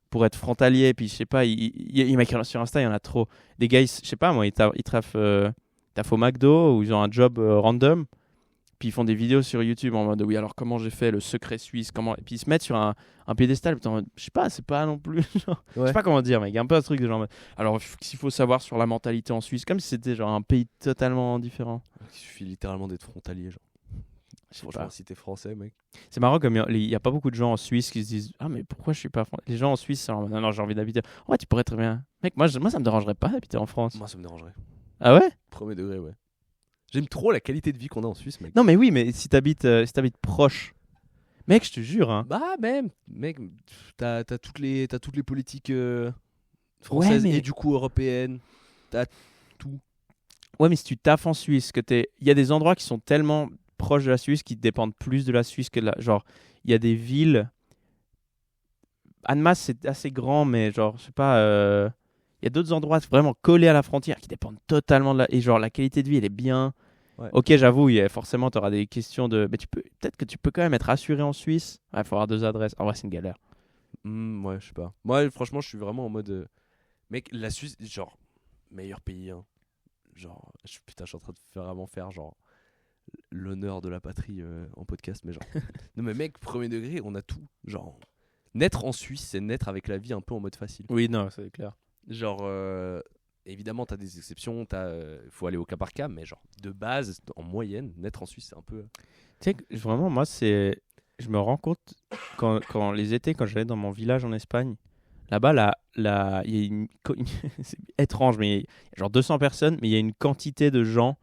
pour être frontalier puis je sais pas il mec sur Insta il y en a trop des gars je sais pas moi ils taffent au McDo ou ils ont un job random Puis ils font des vidéos sur YouTube en mode oui, alors comment j'ai fait le secret suisse, comment. Et puis ils se mettent sur un piédestal. Puis en mode, je sais pas, c'est pas non plus. Genre, je sais pas comment dire, mec. Il y a un peu un truc de genre. Alors, s'il faut savoir sur la mentalité en Suisse, comme si c'était genre un pays totalement différent. Il suffit littéralement d'être frontalier, genre. Franchement, si t'es français, mec. C'est marrant comme il y a pas beaucoup de gens en Suisse qui se disent ah mais pourquoi je suis pas français. Les gens en Suisse, c'est genre, non, j'ai envie d'habiter. Ouais, tu pourrais très bien. Mec, moi ça me dérangerait pas d'habiter en France. Moi, ça me dérangerait. Ah ouais? Premier degré, ouais. J'aime trop la qualité de vie qu'on a en Suisse, mec. Non mais oui, mais si t'habites proche. Mec, je te jure hein. Bah même, mec, t'as toutes les politiques françaises mais- et du coup européennes. T'as tout. Ouais, mais si tu taffes en Suisse, il y a des endroits qui sont tellement proches de la Suisse qui dépendent plus de la Suisse que de la. Genre, il y a des villes. Annemasse, c'est assez grand, mais genre, je sais pas. Il y a d'autres endroits vraiment collés à la frontière qui dépendent totalement de la. Et genre, la qualité de vie, elle est bien. Ouais. Ok, j'avoue, forcément, tu auras des questions de. Mais peut-être que tu peux quand même être assuré en Suisse. Ouais, il faut avoir 2 adresses. En vrai, c'est une galère. Ouais, je sais pas. Moi, franchement, je suis vraiment en mode. Mec, la Suisse, genre, meilleur pays. Hein. Genre, putain, je suis en train de vraiment faire genre l'honneur de la patrie en podcast, mais genre. Non, mais mec, premier degré, on a tout. Genre, naître en Suisse, c'est naître avec la vie un peu en mode facile. Oui, non, c'est clair. Genre, évidemment, t'as des exceptions, faut aller au cas par cas, mais genre, de base, en moyenne, naître en Suisse, c'est un peu. Tu sais, vraiment, moi, je me rends compte quand les étés, quand j'allais dans mon village en Espagne, là-bas, il y a c'est étrange, mais il y a genre 200 personnes, mais il y a une quantité de gens,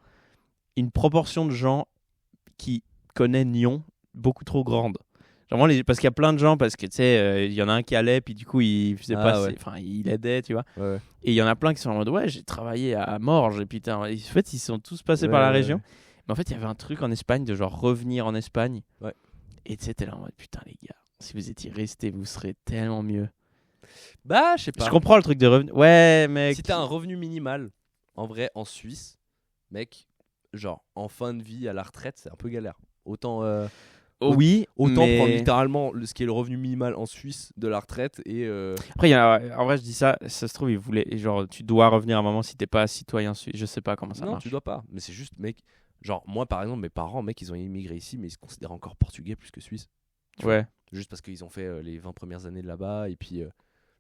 une proportion de gens qui connaissent Nyon beaucoup trop grande. Genre, parce qu'il y a plein de gens, parce que tu sais, il y en a un qui allait, puis du coup, il faisait pas, ouais. enfin, il aidait, tu vois. Ouais. Et il y en a plein qui sont en mode, ouais, j'ai travaillé à Morges, et putain, en fait, ils sont tous passés par la région. Mais en fait, il y avait un truc en Espagne de genre revenir en Espagne. Ouais. Et tu sais, t'es là en mode, putain, les gars, si vous étiez restés, vous serez tellement mieux. Bah, je sais pas. Je comprends le truc de revenir. Ouais, mec. Si t'as un revenu minimal, en vrai, en Suisse, mec, genre, en fin de vie, à la retraite, c'est un peu galère. Autant. Oui, Autant mais... prendre littéralement ce qui est le revenu minimal en Suisse de la retraite et. Après, en vrai, je dis ça se trouve, genre, tu dois revenir à un moment si t'es pas citoyen suisse. Je sais pas comment ça non, marche. tu dois pas. Mais c'est juste, mec. Genre, moi, par exemple, mes parents, mec, ils ont immigré ici, mais ils se considèrent encore portugais plus que suisse. Ouais. Juste parce qu'ils ont fait les 20 premières années de là-bas et puis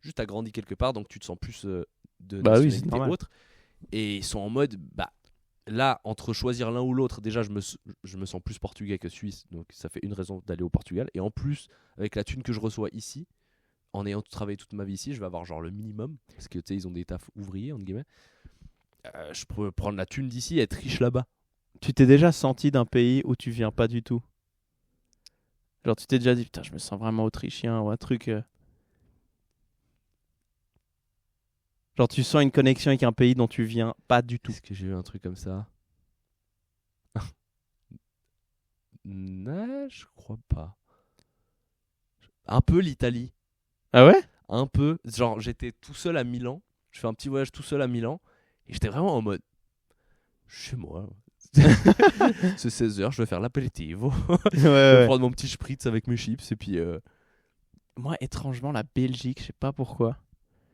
juste t'as grandi quelque part, donc tu te sens plus de Bah oui, nationalité c'est normal. autre. Et ils sont en mode, bah là, entre choisir l'un ou l'autre, déjà je me sens plus portugais que suisse, donc ça fait une raison d'aller au Portugal. Et en plus, avec la thune que je reçois ici, en ayant travaillé toute ma vie ici, je vais avoir genre le minimum, parce que tu sais, ils ont des tafs ouvriers, entre guillemets. Je peux prendre la thune d'ici et être riche là-bas. Tu t'es déjà senti d'un pays où tu viens pas du tout? Genre, tu t'es déjà dit, putain, je me sens vraiment autrichien ou un truc. Genre, tu sens une connexion avec un pays dont tu viens pas du tout. Est-ce que j'ai eu un truc comme ça? Non, je crois pas. Un peu l'Italie. Ah ouais? Un peu. Genre, j'étais tout seul à Milan. Je fais un petit voyage tout seul à Milan. Et j'étais vraiment en mode. Chez moi. C'est 16h, je vais faire l'apéritivo. Je vais prendre mon petit spritz avec mes chips. Et puis. Moi, étrangement, la Belgique, je sais pas pourquoi.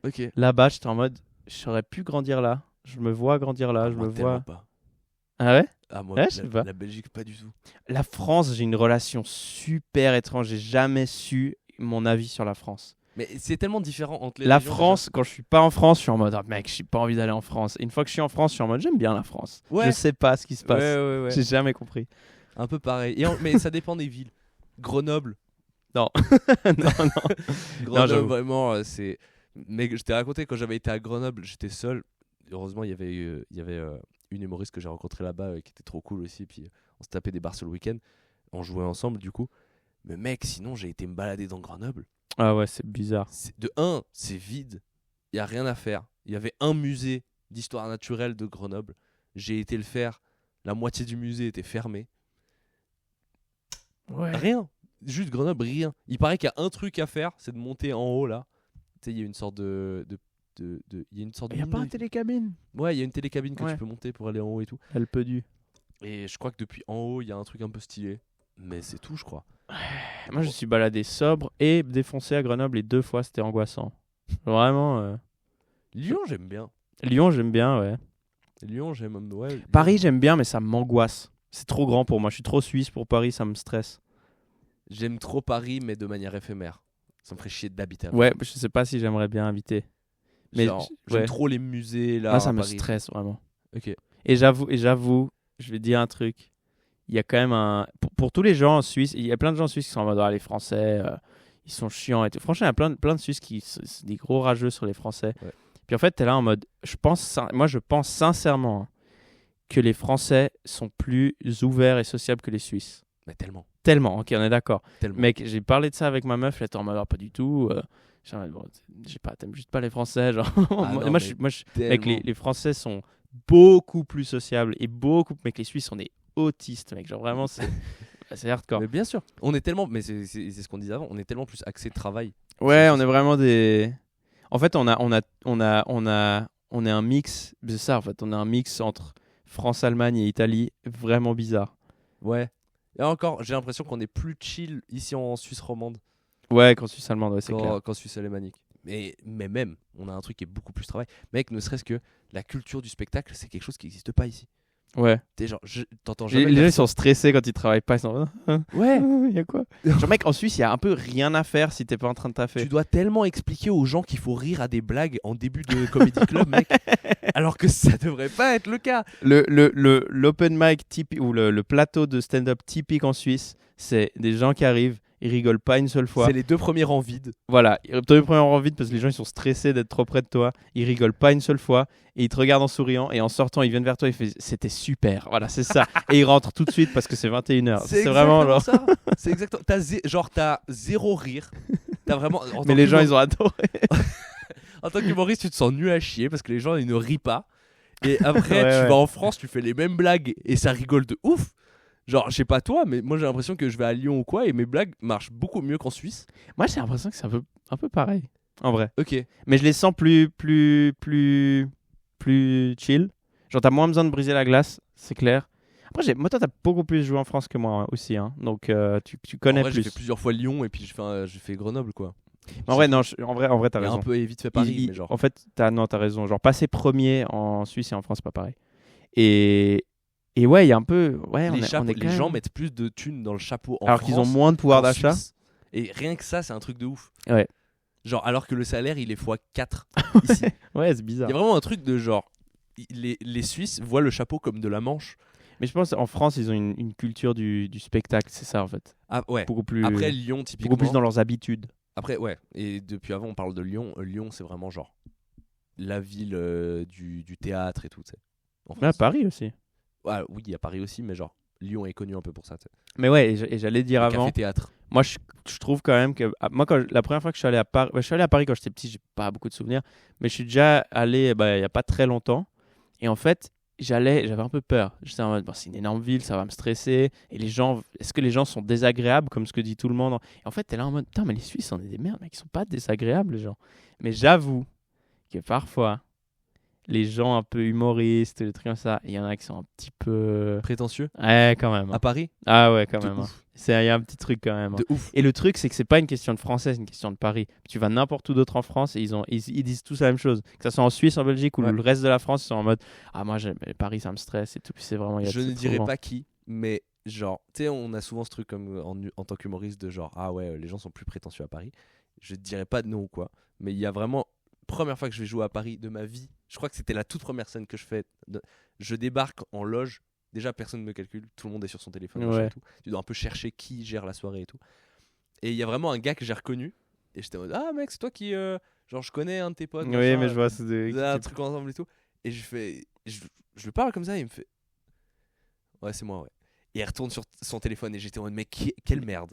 Ok. Là-bas, j'étais en mode, j'aurais pu grandir là. Je me vois grandir là. Je moi, me tellement vois. pas. Ah ouais? Ah, moi, Ouais, je sais pas. la Belgique, pas du tout. La France, j'ai une relation super étrange. J'ai jamais su mon avis sur la France. Mais c'est tellement différent entre les La régions, France, quand je suis pas en France, je suis en mode, ah, mec, j'ai pas envie d'aller en France. Et une fois que je suis en France, je suis en mode, j'aime bien la France. Ouais. Je sais pas ce qui se déjà. passe. Ouais. J'ai jamais compris. Un peu pareil. Mais ça dépend des villes. Grenoble. non. Grenoble, j'avoue. vraiment, c'est. Mais je t'ai raconté quand j'avais été à Grenoble, j'étais seul. Heureusement, il y avait une humoriste que j'ai rencontrée là-bas qui était trop cool aussi. Puis on se tapait des bars sur le week-end. On jouait ensemble du coup. Mais mec, sinon, j'ai été me balader dans Grenoble. Ah ouais, c'est bizarre. De un, c'est vide. Il y a rien à faire. Il y avait un musée d'histoire naturelle de Grenoble. J'ai été le faire. La moitié du musée était fermée. Ouais. Rien. Juste Grenoble, rien. Il paraît qu'il y a un truc à faire, c'est de monter en haut là. Tu sais, il y a une sorte de il y a une sorte Il y a pas un télécabine? Ouais, il y a une télécabine que Ouais. tu peux monter pour aller en haut et tout. Elle peut du. Et je crois que depuis en haut, il y a un truc un peu stylé. Mais c'est tout, je crois. Moi, je suis baladé sobre et défoncé à Grenoble, et 2 fois, c'était angoissant. Vraiment. Lyon, j'aime bien. Lyon, j'aime bien, ouais. Lyon, j'aime. Ouais. Paris, j'aime bien, mais ça m'angoisse. C'est trop grand pour moi. Je suis trop suisse pour Paris, ça me stresse. J'aime trop Paris, mais de manière éphémère. Ça me ferait chier d'habiter à Paris. Ouais, je sais pas si j'aimerais bien habiter. Mais Genre, j'aime ouais. trop les musées là. Moi, ça à me Paris. stresse vraiment. Ok. Et j'avoue, je vais dire un truc. Il y a quand même un. Pour tous les gens en Suisse, il y a plein de gens en Suisse qui sont en mode, ah, les Français, ils sont chiants et tout. Franchement, il y a plein de Suisses qui sont des gros rageux sur les Français. Ouais. Puis en fait, t'es là en mode, je pense sincèrement hein, que les Français sont plus ouverts et sociables que les Suisses. Mais tellement. Tellement, ok, on est d'accord. Tellement. Mec, j'ai parlé de ça avec ma meuf, elle était en mode, ah, pas du tout. Genre, bon, t'aimes juste pas les Français. Genre. Ah non, moi, mec, tellement. les Français sont beaucoup plus sociables et beaucoup. Mec, les Suisses, on est autistes, mec. Genre, vraiment, c'est hardcore. Mais bien sûr. On est tellement. Mais c'est ce qu'on disait avant. On est tellement plus axé travail. Ouais, on est vraiment des. En fait, on est un mix. C'est ça, en fait. On est un mix entre France, Allemagne et Italie. Vraiment bizarre. Ouais. Et encore, j'ai l'impression qu'on est plus chill ici en Suisse romande Ouais, qu'en Suisse allemande, ouais, c'est clair. qu'en Suisse alémanique. Mais même, on a un truc qui est beaucoup plus travail. Mec, ne serait-ce que la culture du spectacle, c'est quelque chose qui n'existe pas ici. Ouais. T'es genre, t'entends jamais. Les gens ils sont stressés quand ils travaillent pas. Ils sont. Ouais. Il y a quoi? Genre, mec, en Suisse, il y a un peu rien à faire si t'es pas en train de taffer. Tu dois tellement expliquer aux gens qu'il faut rire à des blagues en début de comedy club, mec. Alors que ça devrait pas être le cas. L'open mic typique ou le plateau de stand-up typique en Suisse, c'est des gens qui arrivent, ils rigolent pas une seule fois. C'est les 2 premiers rangs vides. Voilà, ils te prennent en vite parce que les gens ils sont stressés d'être trop près de toi. Ils rigolent pas une seule fois et ils te regardent en souriant et en sortant ils viennent vers toi et ils font c'était super. Voilà, c'est ça. Et ils rentrent tout de suite parce que c'est 21h. C'est vraiment genre. ça. C'est exactement. T'as 0 rire. T'as vraiment. Mais les gens ils ont adoré. En tant qu'humoriste, tu te sens nul à chier parce que les gens ils ne rient pas. Et après, Ouais, tu ouais. vas en France, tu fais les mêmes blagues et ça rigole de ouf. Genre, je sais pas toi, mais moi j'ai l'impression que je vais à Lyon ou quoi et mes blagues marchent beaucoup mieux qu'en Suisse. Moi j'ai l'impression que c'est un peu pareil en vrai. Ok. Mais je les sens plus chill. Genre, t'as moins besoin de briser la glace, c'est clair. Après, moi, toi, t'as beaucoup plus joué en France que moi aussi. Hein. Donc, tu connais En vrai, plus. j'ai fait plusieurs fois Lyon et puis j'ai fait Grenoble quoi. Mais en vrai, non, en vrai, t'as Et raison. un peu vite fait Paris, mais genre. En fait, t'as raison. Genre, passer premier en Suisse et en France, c'est pas pareil. Et ouais, il y a un peu. Ouais, les on est quand gens même... mettent plus de thunes dans le chapeau en Alors France qu'ils ont moins de pouvoir qu'en d'achat. Suisse. Et rien que ça, c'est un truc de ouf. Ouais. Genre, alors que le salaire, il est x4 ici. Ouais, c'est Il bizarre. y a vraiment un truc de genre. Les Suisses voient le chapeau comme de la manche. Mais je pense qu'en France, ils ont une culture du spectacle, c'est ça en fait. Ah ouais. Beaucoup plus, Après Lyon, typiquement. beaucoup plus dans leurs habitudes. Après, ouais. Et depuis avant, on parle de Lyon. Lyon, c'est vraiment genre la ville du théâtre et tout, tu sais. En Ouais, France. Paris aussi. Ouais, oui, il y a Paris aussi, mais genre Lyon est connu un peu pour ça, tu sais. Mais ouais, et j'allais dire Le avant. café théâtre. Moi, je trouve quand même que. Moi, la première fois que je suis allé à Paris. Je suis allé à Paris quand j'étais petit, j'ai pas beaucoup de souvenirs. Mais je suis déjà allé il y a pas très longtemps. Et en fait, j'avais un peu peur. J'étais en mode, bon, c'est une énorme ville, ça va me stresser. Et les gens. Est-ce que les gens sont désagréables, comme ce que dit tout le monde? Et en fait, t'es là en mode, putain, mais les Suisses, on est des merdes, mec, ils sont pas désagréables, les gens. Mais j'avoue que parfois, les gens un peu humoristes, des trucs comme ça, il y en a qui sont un petit peu. Prétentieux. Ouais, quand même. À Paris. Ah ouais, quand De même. ouf. Il y a un petit truc quand même. De ouf. Et le truc, c'est que c'est pas une question de français, c'est une question de Paris. Tu vas n'importe où d'autre en France et ils disent tous la même chose. Que ce soit en Suisse, en Belgique ou Ouais. le reste de la France, ils sont en mode ah moi Paris ça me stresse et tout. Puis c'est vraiment. Je ne c'est dirais trop pas qui, mais genre, tu sais, on a souvent ce truc comme en tant qu'humoriste de genre, ah ouais, les gens sont plus prétentieux à Paris. Je ne dirais pas de nom ou quoi, mais il y a vraiment, première fois que je vais jouer à Paris de ma vie, je crois que c'était la toute première scène que je fais. Je débarque en loge, déjà personne ne me calcule, tout le monde est sur son téléphone, machin Ouais. et tout. Tu dois un peu chercher qui gère la soirée et tout. Et il y a vraiment un gars que j'ai reconnu, et j'étais en mode, ah mec, c'est toi qui, genre, je connais un de tes potes. Oui, machin, mais je vois, c'est vous avez un truc ensemble et tout. Et je lui parle comme ça, et il me fait, ouais, c'est moi, ouais. Et il retourne sur son téléphone et j'étais en mode, mais quelle merde.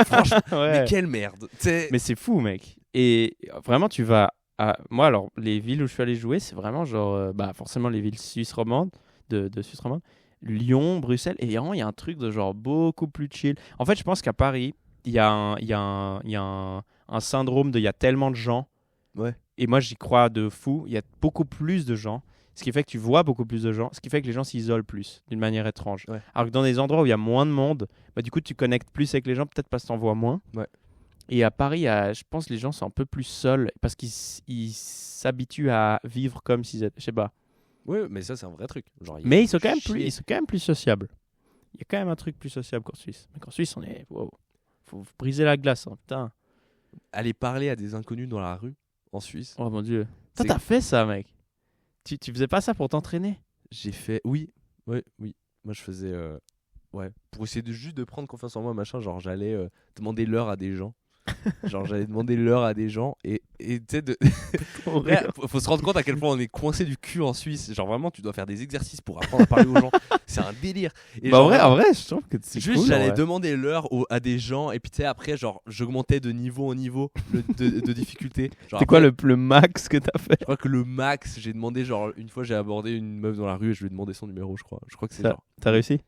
Franchement, Ouais. mais quelle merde. T'sais, Mais c'est fou, mec. Et vraiment, tu vas à. Moi, alors, les villes où je suis allé jouer, c'est vraiment genre. Forcément, les villes suisses romandes, de Suisse romande. Lyon, Bruxelles. Et vraiment, il y a un truc de genre beaucoup plus chill. En fait, je pense qu'à Paris, il y a un syndrome de. Il y a tellement de gens. Ouais. Et moi, j'y crois de fou. Il y a beaucoup plus de gens. Ce qui fait que tu vois beaucoup plus de gens. Ce qui fait que les gens s'isolent plus, d'une manière étrange. Ouais. Alors que dans des endroits où il y a moins de monde, bah, du coup, tu connectes plus avec les gens, peut-être parce que tu en vois moins. Ouais. Et à Paris, je pense que les gens sont un peu plus seuls parce qu'ils s'habituent à vivre comme s'ils étaient. Je sais pas. Ouais, mais ça, c'est un vrai truc. Genre, Mais ils sont quand même plus sociables. Il y a quand même un truc plus sociable qu'en Suisse. Mais qu'en Suisse, on est. Wow. Faut briser la glace, hein, putain. Aller parler à des inconnus dans la rue en Suisse. Oh mon dieu. Toi, C'est- t'as fait ça, mec. Tu faisais pas ça pour t'entraîner? J'ai fait. Oui. Ouais, oui. Moi, je faisais. Ouais. Pour essayer juste de prendre confiance en moi, machin. Genre, j'allais demander l'heure à des gens. Genre, j'allais demander l'heure à des gens. Et tu sais, Là, faut se rendre compte à quel point on est coincé du cul en Suisse. Genre, vraiment, tu dois faire des exercices pour apprendre à parler aux gens. C'est un délire. Et Bah, genre, en vrai, je trouve que c'est juste, cool. j'allais en vrai. demander l'heure à des gens. Et puis, tu sais, après, genre, j'augmentais de niveau en niveau de difficulté. Genre, C'est quoi après, le max que t'as fait? Je crois que le max, j'ai demandé, genre, une fois, j'ai abordé une meuf dans la rue et je lui ai demandé son numéro, je crois. Je crois que c'est genre. T'as réussi?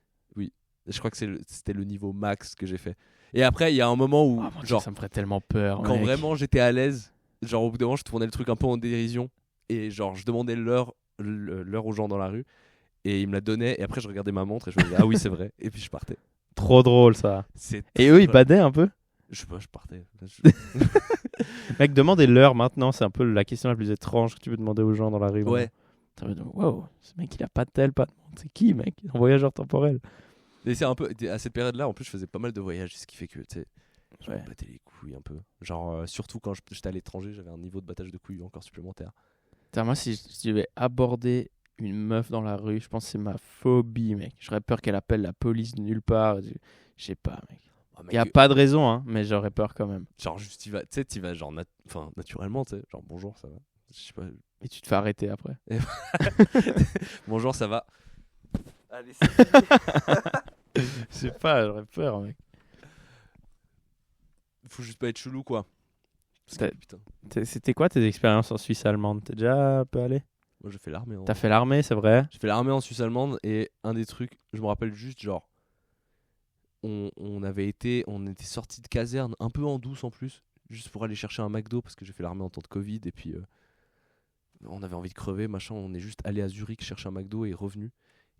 Je crois que c'était le niveau max que j'ai fait. Et après, il y a un moment où, Oh, mon Dieu, genre, ça me ferait tellement peur. quand mec. vraiment j'étais à l'aise, genre, au bout d'un moment, je tournais le truc un peu en dérision. Et genre, je demandais l'heure aux gens dans la rue. Et ils me la donnaient. Et après, je regardais ma montre et je me disais, ah oui, c'est vrai. Et puis, je partais. Trop drôle ça. C'est Et eux, ils très- badaient un peu? Je sais pas, je partais. Mec, demander l'heure maintenant, c'est un peu la question la plus étrange que tu peux demander aux gens dans la rue. Ouais. T'as envie de wow, ce mec, il a pas de tel, pas de monde. C'est qui, mec? Un voyageur temporel. Et c'est un peu. À cette période-là, en plus, je faisais pas mal de voyages. Ce qui fait que, tu sais, je Ouais. me battais les couilles un peu. Genre, surtout quand j'étais à l'étranger, j'avais un niveau de battage de couilles encore supplémentaire. Putain, moi, si je devais aborder une meuf dans la rue, je pense que c'est ma phobie, mec. J'aurais peur qu'elle appelle la police de nulle part. Je sais pas, mec. Oh, Il y a mec, pas de raison, hein, mais j'aurais peur quand même. Genre, juste, tu vas genre, naturellement, tu sais, genre, bonjour, ça va. Je sais pas. Et tu te fais arrêter après. Bonjour, ça va. Allez, Je sais pas, j'aurais peur, mec. faut juste pas être chelou, quoi. Parce T'as- que, putain, C'était quoi tes expériences en Suisse allemande? T'es déjà un peu allé? moi, j'ai fait l'armée. T'as fait l'armée, c'est vrai? J'ai fait l'armée en Suisse allemande et un des trucs, je me rappelle juste, genre, on était sorti de caserne un peu en douce en plus, juste pour aller chercher un McDo parce que j'ai fait l'armée en temps de Covid et puis on avait envie de crever, machin. On est juste allé à Zurich chercher un McDo et revenu.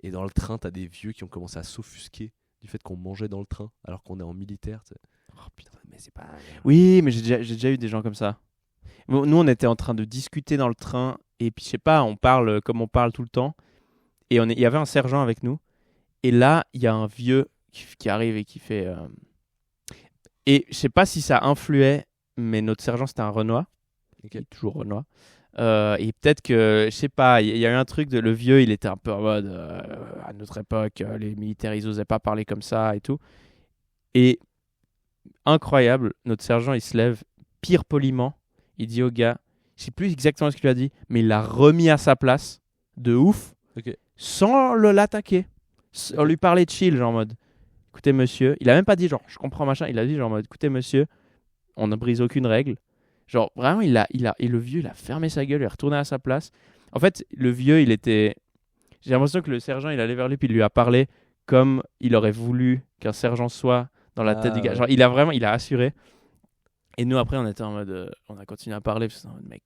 Et dans le train, t'as des vieux qui ont commencé à s'offusquer du fait qu'on mangeait dans le train alors qu'on est en militaire. Tu sais. Oh putain. Mais c'est pas. Oui, mais j'ai déjà eu des gens comme ça. Bon, nous, on était en train de discuter dans le train, et puis je sais pas, on parle comme on parle tout le temps, et il y avait un sergent avec nous, et là, il y a un vieux qui arrive et qui fait... Et je sais pas si ça influait, mais notre sergent, c'était un Renoir, Ok. il est toujours Renoir, et peut-être que, je sais pas, il y a eu un truc de... Le vieux, il était un peu en mode, à notre époque, les militaires, ils osaient pas parler comme ça et tout. Et incroyable, notre sergent, il se lève, pire poliment, il dit au gars, je sais plus exactement ce qu'il lui a dit, mais il l'a remis à sa place, de ouf, Ok. sans l'attaquer. On lui parlait de chill, genre en mode, écoutez monsieur, il a même pas dit genre, je comprends machin, il a dit genre en mode, écoutez monsieur, on ne brise aucune règle. Genre vraiment, et le vieux, il a fermé sa gueule, il est retourné à sa place. En fait, le vieux, j'ai l'impression que le sergent, il allait vers lui, puis il lui a parlé comme il aurait voulu qu'un sergent soit dans la tête du gars. Ouais. Genre, il a assuré. Et nous, après, on était en mode, on a continué à parler, parce que c'était en mode, mec,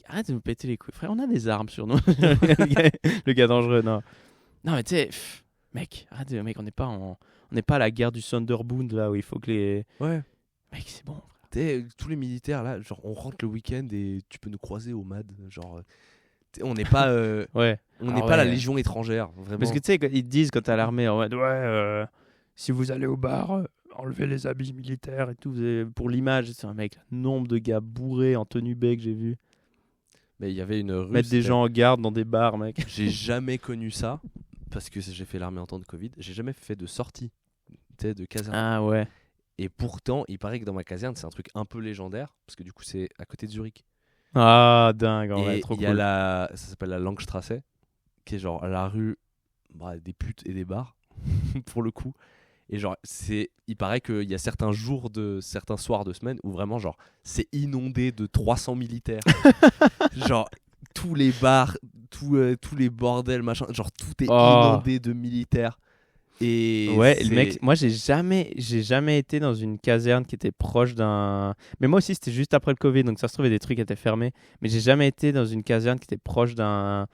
arrête de nous péter les couilles. Frère, on a des armes sur nous. le gars dangereux, non. Non, mais tu sais, mec, arrête, mec, on n'est pas à la guerre du Sonderbund, là, où il faut que les... Ouais. Mec, c'est bon. T'sais, tous les militaires là, genre on rentre le week-end et tu peux nous croiser au MAD. Genre, on n'est pas, Ouais. on Ah n'est pas la ouais. légion étrangère, vraiment. Parce que tu sais, ils te disent quand t'es à l'armée, en mode, ouais, si vous allez au bar, enlevez les habits militaires et tout, pour l'image. C'est un mec, nombre de gars bourrés en tenue B que j'ai vu. Mais il y avait une rue. Mettre des gens en garde dans des bars, mec. J'ai jamais connu ça parce que j'ai fait l'armée en temps de Covid. J'ai jamais fait de sortie, tu sais, de caserne. Ah ouais. Et pourtant, il paraît que dans ma caserne, c'est un truc un peu légendaire parce que du coup, c'est à côté de Zurich. Ah, dingue, en vrai, Et trop il y cool. a ça s'appelle la Langstrasse, qui est genre la rue des putes et des bars pour le coup. Et genre, il paraît qu'il y a certains soirs de semaine où vraiment, genre, c'est inondé de 300 militaires. Genre, tous les bars, tous les bordels, machin, genre, tout est inondé de militaires. Et ouais, le mec, moi j'ai jamais été dans une caserne qui était proche d'un. Mais moi aussi c'était juste après le Covid, donc ça se trouvait des trucs étaient fermés. Mais j'ai jamais été dans une caserne qui était proche d'un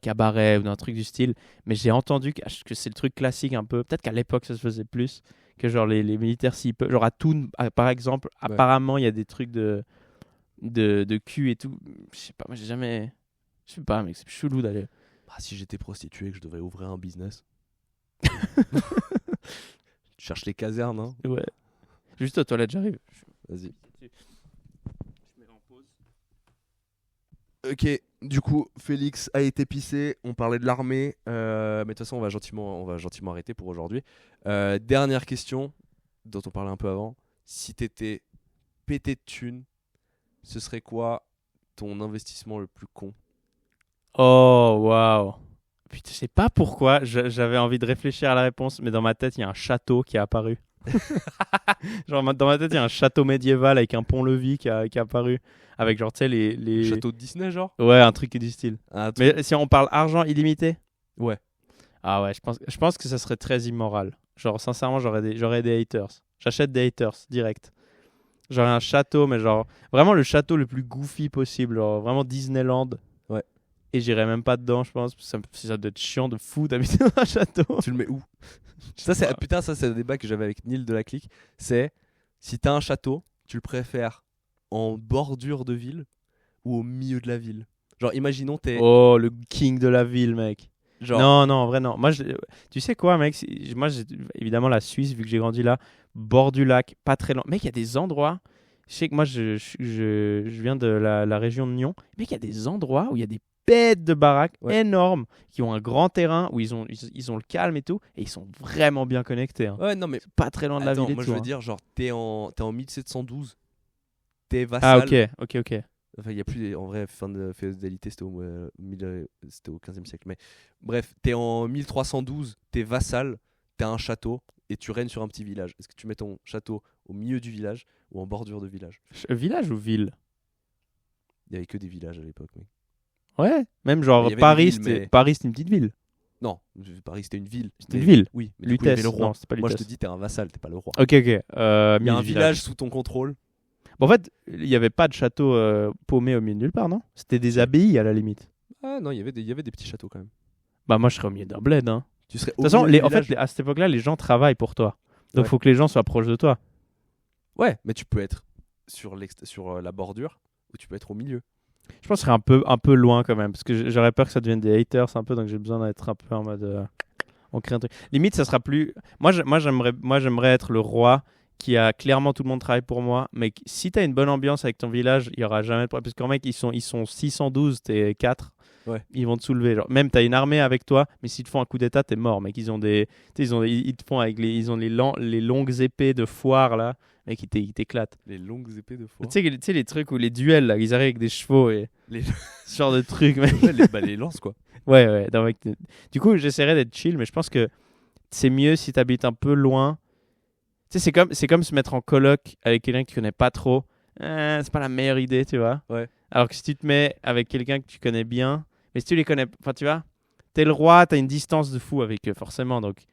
cabaret ou d'un truc du style. Mais j'ai entendu que c'est le truc classique un peu. Peut-être qu'à l'époque ça se faisait plus que genre les militaires s'ils peuvent. Genre à Thun par exemple, Ouais. apparemment il y a des trucs de cul et tout. Je sais pas, moi j'ai jamais. Je sais pas, mec, c'est chelou d'aller. Bah, si j'étais prostitué et que je devais ouvrir un business. Tu cherches les casernes, hein. Ouais. Juste aux toilettes, j'arrive. Vas-y. Je mets en pause. Ok, du coup, Félix a été pissé. On parlait de l'armée. Mais de toute façon, on va gentiment arrêter pour aujourd'hui. Dernière question, dont on parlait un peu avant. Si t'étais pété de thunes, ce serait quoi ton investissement le plus con? Oh, waouh. Putain, je sais pas pourquoi j'avais envie de réfléchir à la réponse, mais dans ma tête, il y a un château qui est apparu. Genre, dans ma tête, il y a un château médiéval avec un pont-levis qui est apparu. Avec, genre, tu sais, les... Château de Disney, genre? Ouais, un truc du style. Un truc- Mais si on parle argent illimité, Ouais. ah ouais, je pense que ça serait très immoral. Genre, sincèrement, j'aurais des haters. J'achète des haters, direct. J'aurais un château, mais genre, vraiment le château le plus goofy possible. Genre, vraiment Disneyland. Ouais. Et j'irais même pas dedans, je pense. Ça doit être chiant de fou d'habiter dans un château. Tu le mets où? Ça, c'est un débat que j'avais avec Neil de la clique. C'est si t'as un château, tu le préfères en bordure de ville ou au milieu de la ville? Genre, imaginons t'es. Oh, le king de la ville, mec. Genre, Non, non, en vrai, non. Moi, tu sais quoi, mec? Moi, évidemment, la Suisse, vu que j'ai grandi là, bord du lac, pas très loin. Mec, il y a des endroits. Je sais que moi, je viens de la région de Nyon. Mec, il y a des endroits où il y a des bêtes de baraques énormes qui ont un grand terrain où ils ont le calme et tout. Et ils sont vraiment bien connectés. Hein. ouais, non, mais. C'est pas très loin de la Attends, ville et moi, tout. je veux Hein. dire, genre, t'es en 1712. T'es Ah, vassal. ok. Enfin, il y a plus. En vrai, fin de féodalité, c'était c'était au 15e siècle. Mais bref, t'es en 1312, t'es vassal, t'as un château et tu règnes sur un petit village. Est-ce que tu mets ton château au milieu du village ou en bordure de village? Village ou ville? Il y avait que des villages à l'époque, mec. Ouais, même Mais genre il y avait Paris, des villes, mais- Paris, c'est une petite ville. Non, Paris c'était une ville. C'était Mais- une ville. Oui, mais du coup, il y avait Lutèce. le roi. Non, c'est pas Moi je te Lutèce. dis, t'es un vassal, t'es pas le roi. Ok. Il y a un 1000 village sous ton contrôle. Bon, en fait, il n'y avait pas de château paumé au milieu de nulle part, non? C'était des abbayes à la limite. Ah non, il y avait des petits châteaux quand même. Bah, moi, je serais au milieu d'un bled. Hein. Tu serais De toute façon, milieu du en fait, village. à cette époque-là, les gens travaillent pour toi. Donc, il Ouais. faut que les gens soient proches de toi. Ouais, mais tu peux être sur la bordure ou tu peux être au milieu. Je pense que ce serait un peu loin quand même. Parce que j'aurais peur que ça devienne des haters un peu. Donc, j'ai besoin d'être un peu en mode. On crée un truc. Limite, ça sera plus. Moi, j'aimerais être le roi qui a clairement tout le monde travaille pour moi. Mais si tu as une bonne ambiance avec ton village, il y aura jamais de problème. Parce qu'en mec, ils sont 612, t'es 4. Ouais. Ils vont te soulever. Genre, même tu as une armée avec toi, mais s'ils te font un coup d'état, t'es mort. Mec, ils te font avec ils ont les longues épées de foire là. Mec, ils t'éclatent. Les longues épées de foire. Tu sais, les trucs où les duels là, ils arrivent avec des chevaux et Les- ce genre de trucs. Mec. Ouais, les lances quoi. Ouais. Non, mec, du coup, j'essaierai d'être chill, mais je pense que c'est mieux si tu habites un peu loin. Tu sais, c'est comme se mettre en coloc avec quelqu'un que tu connais pas trop. C'est pas la meilleure idée, tu vois. Ouais. Alors que si tu te mets avec quelqu'un que tu connais bien, mais si tu les connais, enfin, tu vois, t'es le roi, t'as une distance de fou avec eux, forcément. Donc,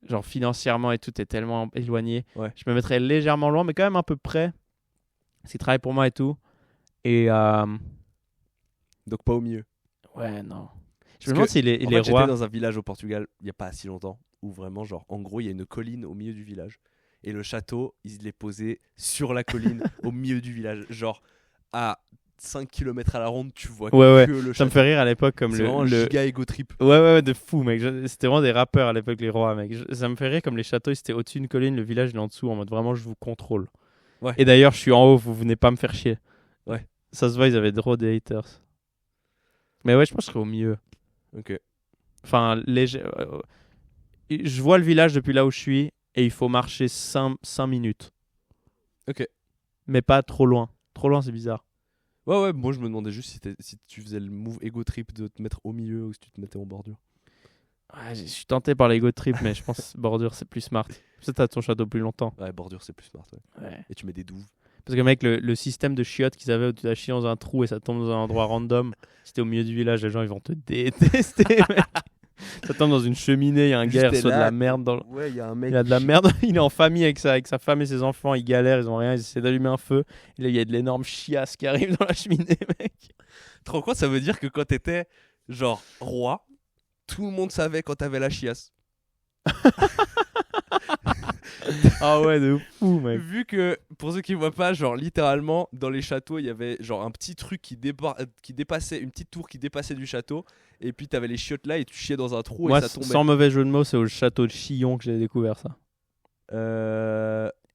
genre financièrement et tout, t'es tellement éloigné. Ouais. Je me mettrais légèrement loin, mais quand même un peu près. Parce qu'ils travaillent pour moi et tout. Et Donc pas au milieu. ouais, non. Je Parce me demande que, si les En fait, rois. j'étais dans un village au Portugal il y a pas si longtemps où vraiment genre en gros il y a une colline au milieu du village et le château il est posé sur la colline au milieu du village genre à 5 km à la ronde tu vois Ouais. que le Ça château. me fait rire à l'époque comme C'est vraiment un le, giga ego trip. Ouais, de fou, mec. C'était vraiment des rappeurs à l'époque, les rois, mec. Ça me fait rire comme les châteaux, ils étaient au-dessus d'une colline, le village, il est en dessous, en mode vraiment, je vous contrôle. Ouais. Et d'ailleurs, je suis en haut, vous venez pas me faire chier. Ouais. Ça se voit, ils avaient trop de haters. Mais ouais, je pense que je serais au milieu. Ok. Enfin, je vois le village depuis là où je suis, et il faut marcher 5 minutes. Ok. Mais pas trop loin. Trop loin, c'est bizarre. Ouais, moi je me demandais juste si tu faisais le move ego trip de te mettre au milieu ou si tu te mettais en bordure. Ouais, je suis tenté par l'ego trip, mais je pense que bordure, c'est plus smart. Peut-être t'as ton château plus longtemps. Ouais, bordure c'est plus smart. Ouais. Ouais. Et tu mets des douves. Parce que mec, le système de chiottes qu'ils avaient où tu as chié dans un trou et ça tombe dans un endroit random, si t'es au milieu du village, les gens ils vont te détester, mec. Ça tombe dans une cheminée, il y a un gars, il Juste, reçoit t'es de là, la merde dans le... Ouais, il y a un mec. Il a de la merde, il est en famille avec sa femme et ses enfants, ils galèrent, ils ont rien, ils essaient d'allumer un feu. Et là, il y a de l'énorme chiasse qui arrive dans la cheminée, mec. Tu te rends compte, ça veut dire que quand t'étais genre roi, tout le monde savait quand t'avais la chiasse. Ah ouais, de fou, mec. Vu que, pour ceux qui voient pas, genre littéralement, dans les châteaux, il y avait genre un petit truc qui dépassait, une petite tour qui dépassait du château, et puis t'avais les chiottes là, et tu chiais dans un trou Moi, et ça tombait. sans mauvais jeu de mots, c'est au château de Chillon que j'ai découvert ça.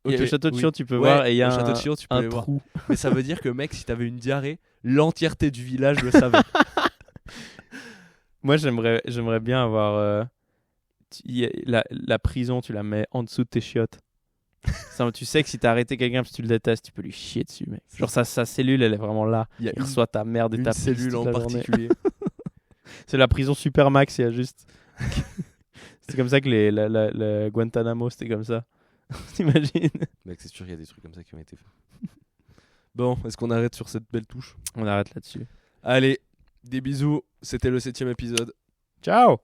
Ok, Au château de oui. Chillon, tu peux Ouais, voir, et il y a au château de Chillon, tu peux un les voir. trou. Mais ça veut dire que, mec, si t'avais une diarrhée, l'entièreté du village le savait. Moi, j'aimerais bien avoir... la prison, tu la mets en dessous de tes chiottes. Ça, tu sais que si t'as arrêté quelqu'un parce que tu le détestes, tu peux lui chier dessus, mec. Genre sa cellule, elle est vraiment là. Il y a Il reçoit ta merde et une ta pisse cellule toute en la journée. particulier. C'est la prison Supermax, il y a juste... C'est comme ça que le Guantanamo, c'était comme ça. T'imagines? Mec, c'est sûr, il y a des trucs comme ça qui ont été faits. Bon, est-ce qu'on arrête sur cette belle touche? On arrête là-dessus. Allez, des bisous. C'était le 7e épisode. Ciao!